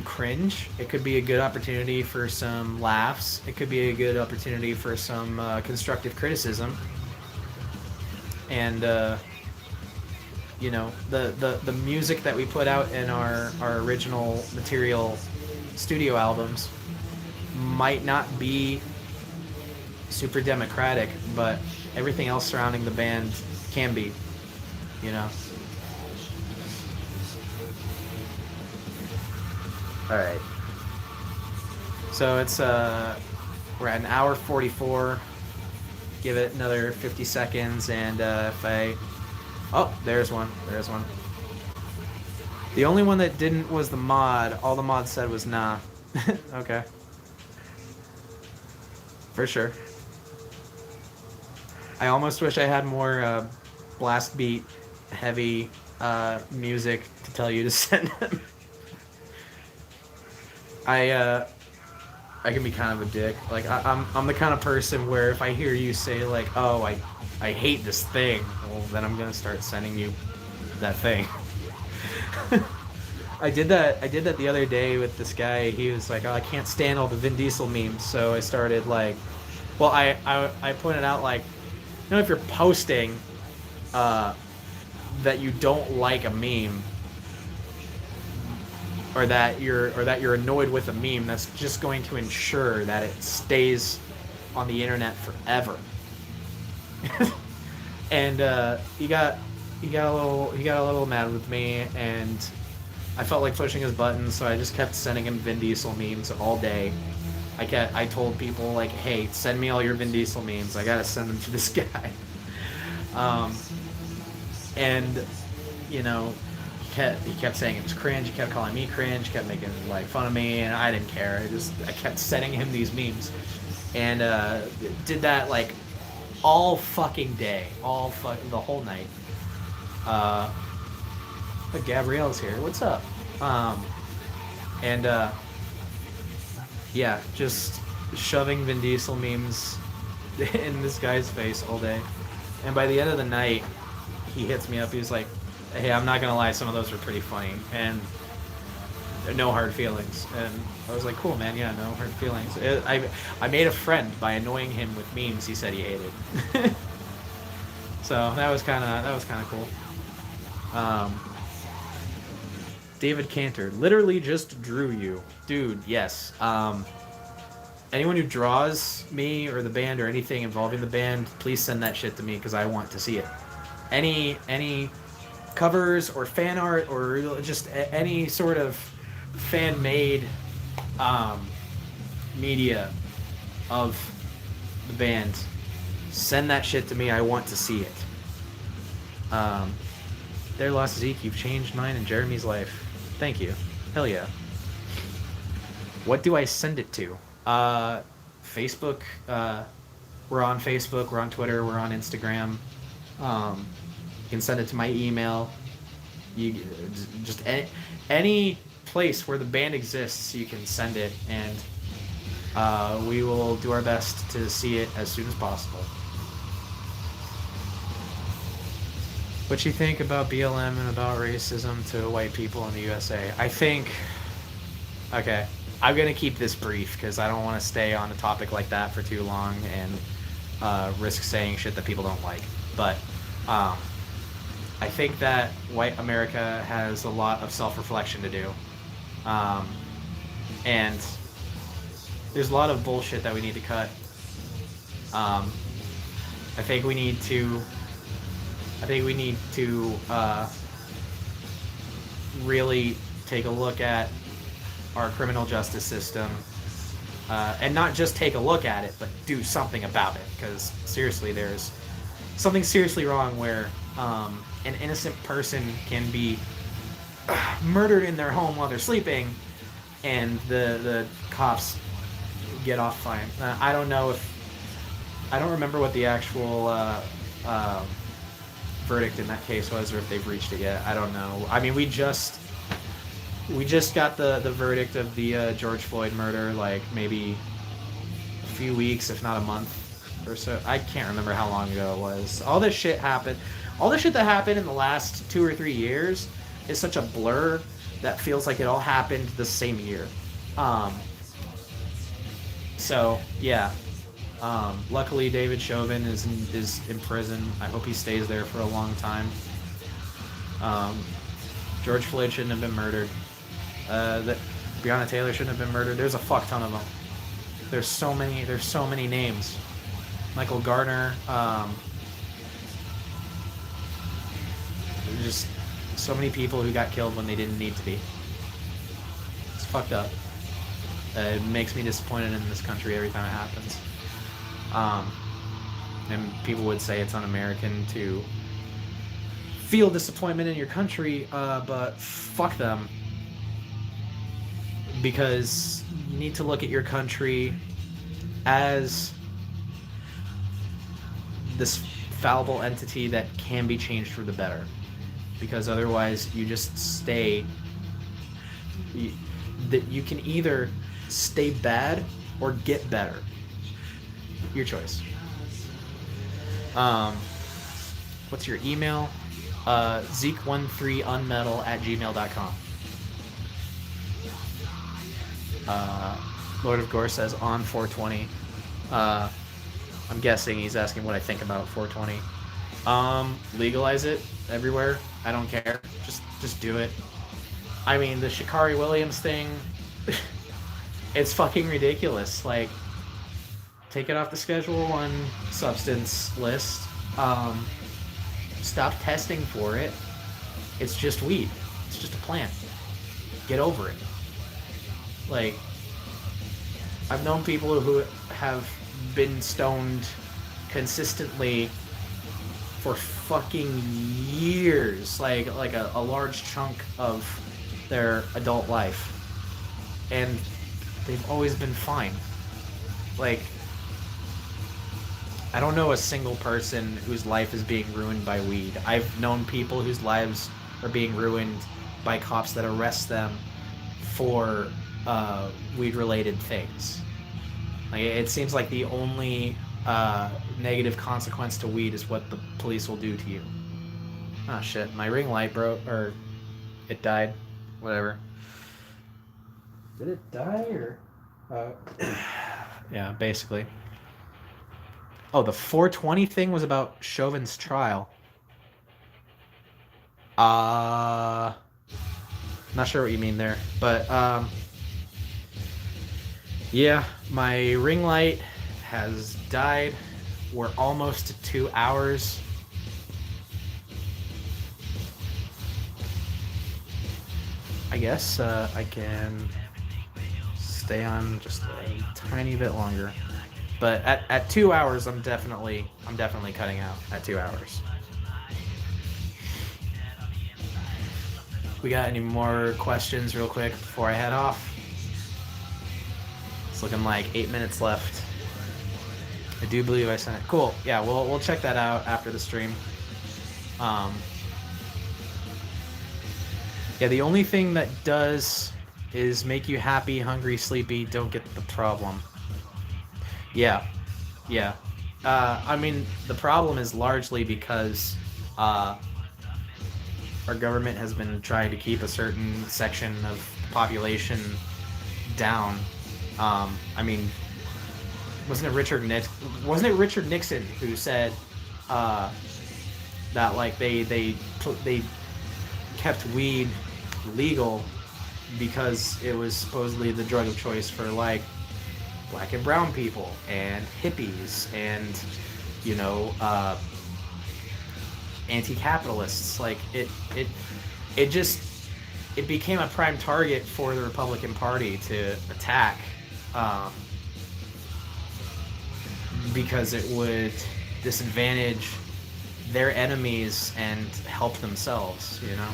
cringe. It could be a good opportunity for some laughs. It could be a good opportunity for some constructive criticism. And the music that we put out in our original material studio albums might not be super democratic, but everything else surrounding the band can be. All right. So it's we're at an hour 44. Give it another 50 seconds, and oh, there's one. The only one that didn't was the mod. All the mod said was nah. Okay. For sure. I almost wish I had more blast beat heavy music to tell you to send them. I can be kind of a dick. Like I'm the kind of person where if I hear you say like, oh, I hate this thing, well then I'm gonna start sending you that thing. I did that the other day with this guy. He was like, oh, I can't stand all the Vin Diesel memes, so I started like, well, I pointed out like, you know, if you're posting that you don't like a meme, or that you're annoyed with a meme, that's just going to ensure that it stays on the internet forever. And he got a little mad with me, and I felt like pushing his buttons, so I just kept sending him Vin Diesel memes all day. I told people like, hey, send me all your Vin Diesel memes. I gotta send them to this guy. And you know, he kept saying it was cringe. He kept calling me cringe. He kept making like fun of me, and I didn't care. I kept sending him these memes, and did that like all fucking day, the whole night. But Gabrielle's here. What's up? And yeah, just shoving Vin Diesel memes in this guy's face all day. And by the end of the night, he hits me up. He was like, hey, I'm not gonna lie, some of those were pretty funny, and no hard feelings. And I was like, cool, man, yeah, no hard feelings. I made a friend by annoying him with memes he said he hated. So that was kind of cool. David Cantor literally just drew you, dude. Yes. Anyone who draws me or the band or anything involving the band, please send that shit to me because I want to see it. Any covers or fan art or just any sort of fan-made media of the band, send that shit to me. I want to see it. There lost Zeke, you've changed mine and Jeremy's life. Thank you. Hell yeah. What do I send it to? Facebook. We're on Facebook, we're on Twitter, we're on Instagram. You can send it to my email. You just any place where the band exists, you can send it, and we will do our best to see it as soon as possible. What you think about BLM and about racism to white people in the USA? I think, okay, I'm gonna keep this brief because I don't want to stay on a topic like that for too long and risk saying shit that people don't like. But I think that white America has a lot of self-reflection to do, and there's a lot of bullshit that we need to cut. I think we need to really take a look at our criminal justice system, and not just take a look at it, but do something about it. Because seriously, there's something seriously wrong where an innocent person can be murdered in their home while they're sleeping, and the cops get off fine. I don't remember what the actual verdict in that case was, or if they've reached it yet. I don't know. I mean, we just got the verdict of the George Floyd murder, like maybe a few weeks, if not a month or so. I can't remember how long ago it was. All this shit happened. All the shit that happened in the last 2 or 3 years is such a blur that feels like it all happened the same year. So yeah. Luckily, David Chauvin is in prison. I hope he stays there for a long time. George Floyd shouldn't have been murdered. That Breonna Taylor shouldn't have been murdered. There's a fuck ton of them. There's so many names. Michael Garner. Just so many people who got killed when they didn't need to be. It's fucked up. It makes me disappointed in this country every time it happens. And people would say it's un-American to feel disappointment in your country, but fuck them. Because you need to look at your country as this fallible entity that can be changed for the better. Because otherwise you just stay... You can either stay bad or get better. Your choice. What's your email? Zeke13unmetal@gmail.com. Lord of Gore says on 420. I'm guessing he's asking what I think about 420. Legalize it everywhere. I don't care. Just do it. I mean, the Sha'Carri Williams thing, it's fucking ridiculous. Like, take it off the Schedule 1 substance list. Stop testing for it. It's just weed. It's just a plant. Get over it. Like, I've known people who have been stoned consistently for fucking years, like a large chunk of their adult life, and they've always been fine. Like, I don't know a single person whose life is being ruined by weed. I've known people whose lives are being ruined by cops that arrest them for weed-related things. Like, it seems like the only negative consequence to weed is what the police will do to you. Oh shit, my ring light broke, or it died. Whatever. Did it die, or? Yeah, basically. Oh, the 420 thing was about Chauvin's trial. Not sure what you mean there, but yeah, my ring light has died. We're almost to 2 hours. I guess I can stay on just a tiny bit longer, but at 2 hours, I'm definitely cutting out at 2 hours. We got any more questions real quick before I head off? It's looking like 8 minutes left. I do believe I sent it. Cool. Yeah, we'll check that out after the stream. Yeah, the only thing that does is make you happy, hungry, sleepy, don't get the problem. Yeah. I mean, the problem is largely because our government has been trying to keep a certain section of the population down. I mean, wasn't it Richard Nixon who said that, like, they kept weed legal because it was supposedly the drug of choice for, like, black and brown people and hippies and, you know, anti-capitalists. Like, it became a prime target for the Republican Party to attack, because it would disadvantage their enemies and help themselves, you know?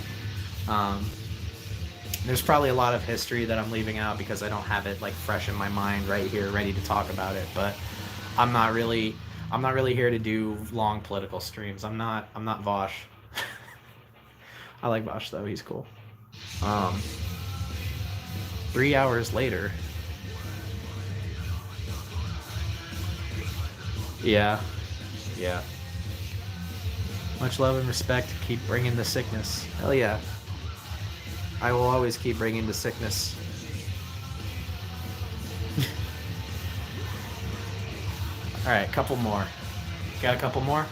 There's probably a lot of history that I'm leaving out because I don't have it, like, fresh in my mind right here, ready to talk about it, but I'm not really here to do long political streams. I'm not Vosh. I like Vosh, though. He's cool. 3 hours later. Yeah. Much love and respect. Keep bringing the sickness. Hell yeah. I will always keep bringing the sickness. All right, couple more. Got a couple more?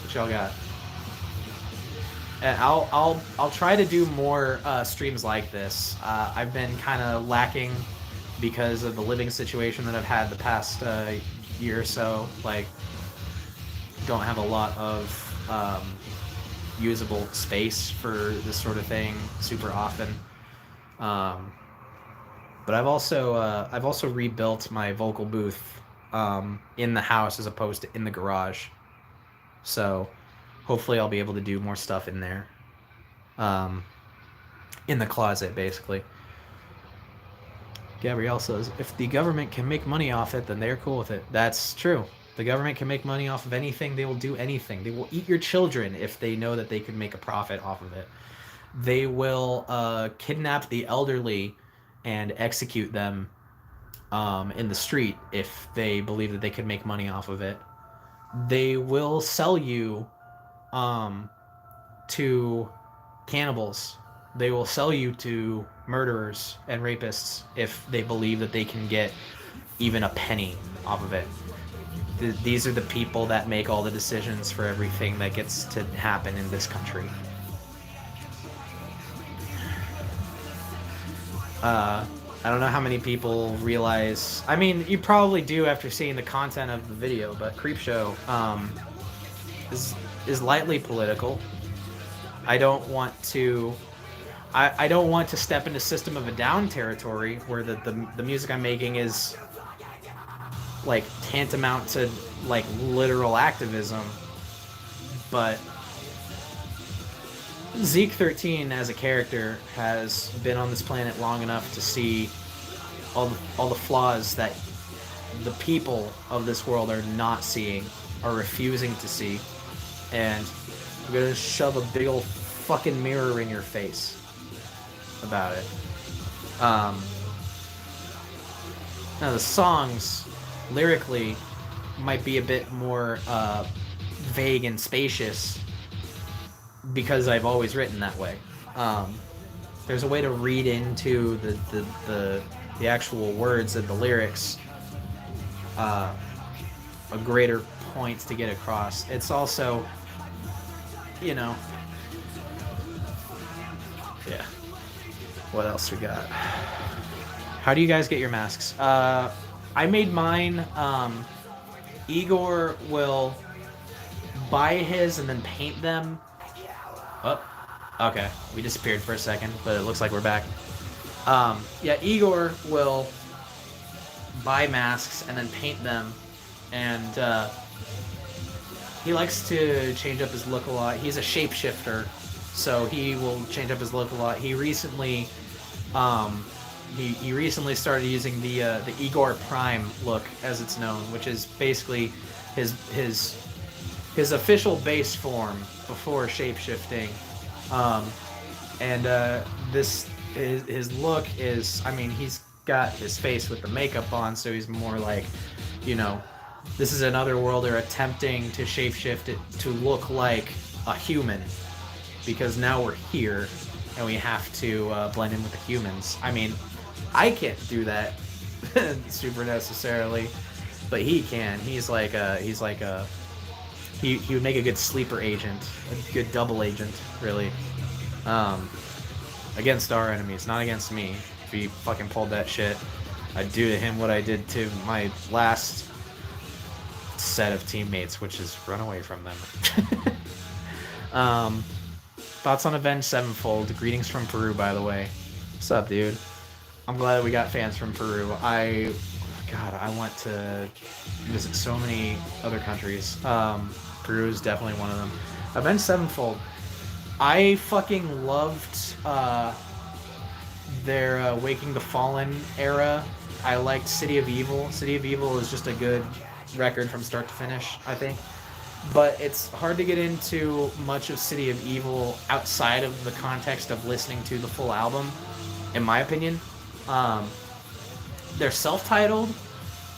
What y'all got? And I'll try to do more streams like this. I've been kind of lacking because of the living situation that I've had the past year or so. Like, don't have a lot of usable space for this sort of thing super often. But I've also rebuilt my vocal booth in the house as opposed to in the garage. So hopefully I'll be able to do more stuff in there. In the closet, basically. Gabrielle says, if the government can make money off it, then they're cool with it. That's true. The government can make money off of anything. They will do anything. They will eat your children if they know that they can make a profit off of it. They will kidnap the elderly and execute them in the street if they believe that they could make money off of it. They will sell you um, to cannibals. They will sell you to murderers and rapists if they believe that they can get even a penny off of it. These are the people that make all the decisions for everything that gets to happen in this country. I don't know how many people realize. I mean, you probably do after seeing the content of the video, but Creepshow is lightly political. I don't want to. I don't want to step into System of a Down territory where the music I'm making is like tantamount to like literal activism, but Zeke 13 as a character has been on this planet long enough to see all the flaws that the people of this world are not seeing, are refusing to see, and I'm gonna shove a big old fucking mirror in your face about it. Now the songs lyrically might be a bit more vague and spacious because I've always written that way. There's a way to read into the actual words and the lyrics a greater point to get across. It's also, you know, yeah. What else we got? How do you guys get your masks? I made mine. Igor will buy his and then paint them. Oh, okay. We disappeared for a second, but it looks like we're back. Yeah, Igor will buy masks and then paint them, and he likes to change up his look a lot. He's a shapeshifter, so he will change up his look a lot. He recently, he recently started using the Igor Prime look, as it's known, which is basically his official base form before shapeshifting. And this his look is, I mean, he's got his face with the makeup on, so he's more like, you know, this is another worlder attempting to shapeshift it to look like a human, because now we're here and we have to blend in with the humans. I mean, I can't do that super necessarily, but he can. He would make a good sleeper agent, a good double agent, really. Against our enemies, not against me. If he fucking pulled that shit, I'd do to him what I did to my last set of teammates, which is run away from them. Thoughts on Avenged Sevenfold? Greetings from Peru, by the way. What's up, dude? I'm glad we got fans from Peru. I want to visit so many other countries. Peru is definitely one of them. Avenged Sevenfold. I fucking loved their Waking the Fallen era. I liked City of Evil. City of Evil is just a good record from start to finish, I think. But it's hard to get into much of City of Evil outside of the context of listening to the full album, in my opinion. They're self-titled.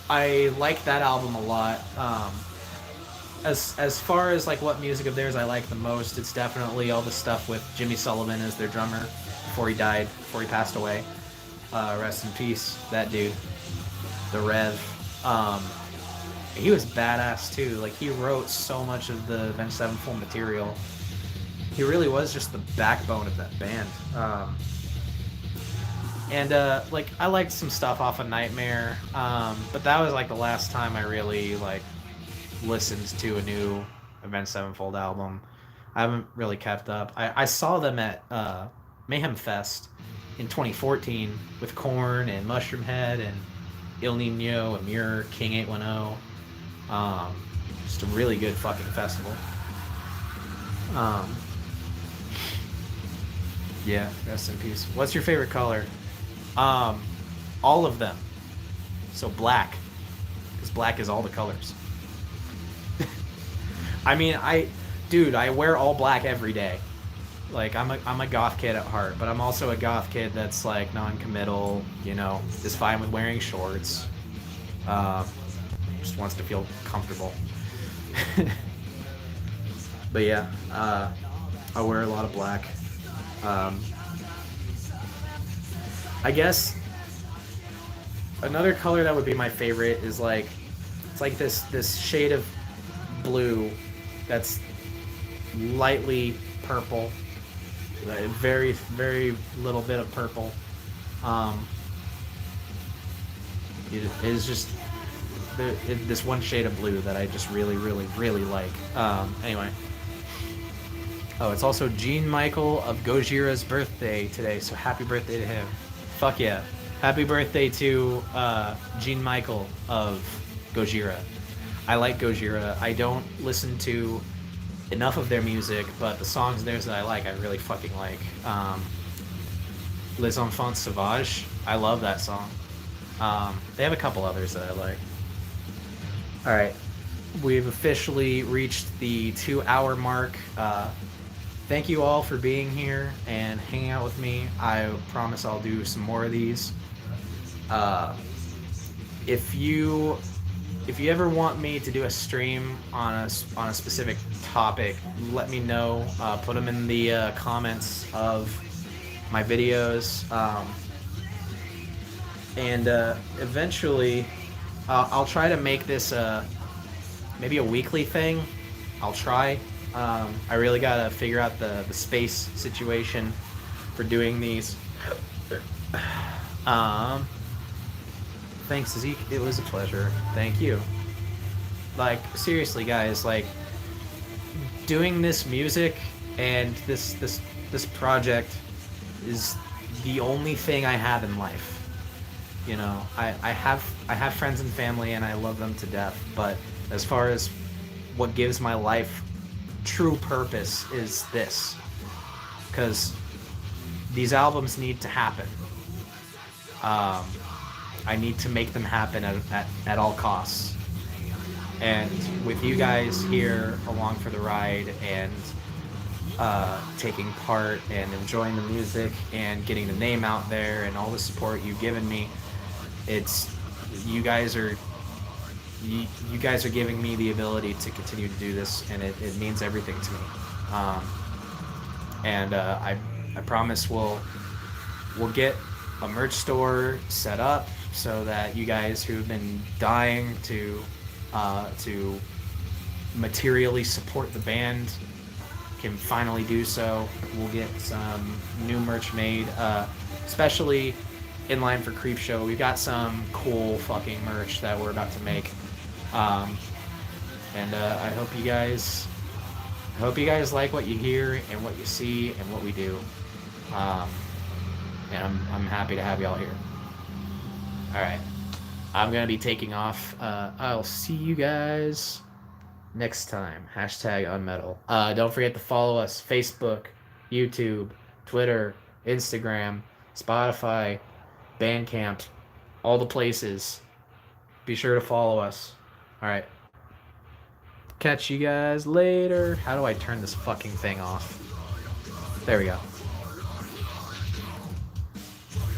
I like that album a lot. As far as like what music of theirs I like the most, it's definitely all the stuff with Jimmy Sullivan as their drummer before he died, before he passed away. Rest in peace, that dude. The Rev. He was badass too. Like, he wrote so much of the Avenged Sevenfold material. He really was just the backbone of that band. Like, I liked some stuff off of Nightmare, but that was like the last time I really like listened to a new Avenged Sevenfold album. I haven't really kept up. I saw them at Mayhem Fest in 2014 with Korn and Mushroom Head and Il Nino, Amir, King 810. Just a really good fucking festival. Yeah, rest in peace. What's your favorite color? All of them. So black, because black is all the colors. I mean, I wear all black every day. Like I'm a goth kid at heart, but I'm also a goth kid that's like non-committal. You know, is fine with wearing shorts. Uh, just wants to feel comfortable. But yeah, I wear a lot of black. Um, I guess another color that would be my favorite is like it's like this shade of blue that's lightly purple, very very little bit of purple. Um, it is just this one shade of blue that I just really really really like. Anyway, oh, it's also Gene Michael of Gojira's birthday today, so happy birthday to him. Fuck yeah. Happy birthday to Gene Michael of Gojira. I like Gojira. I don't listen to enough of their music, but the songs theirs that I like, I really fucking like. Les Enfants Sauvages. I love that song. They have a couple others that I like. Alright. We've officially reached the 2-hour mark. Thank you all for being here and hanging out with me. I promise I'll do some more of these. If you ever want me to do a stream on a specific topic, let me know. Put them in the comments of my videos, and eventually I'll try to make this maybe a weekly thing. I'll try. I really gotta figure out the space situation for doing these. Thanks, Zeke. It was a pleasure. Thank you. Like, seriously, guys, like, doing this music and this project is the only thing I have in life. You know, I have friends and family and I love them to death, but as far as what gives my life true purpose is this, because these albums need to happen. I need to make them happen at all costs, and with you guys here along for the ride and taking part and enjoying the music and getting the name out there and all the support you've given me, it's you guys are giving me the ability to continue to do this, and it means everything to me. And I promise we'll get a merch store set up so that you guys who've been dying to materially support the band can finally do so. We'll get some new merch made, especially in line for Creep Show. We've got some cool fucking merch that we're about to make. And I hope you guys like what you hear and what you see and what we do. And I'm happy to have y'all here. All right, I'm gonna be taking off. I'll see you guys next time. #unmetal. Don't forget to follow us: Facebook, YouTube, Twitter, Instagram, Spotify, Bandcamp, all the places. Be sure to follow us. All right. Catch you guys later. How do I turn this fucking thing off? There we go.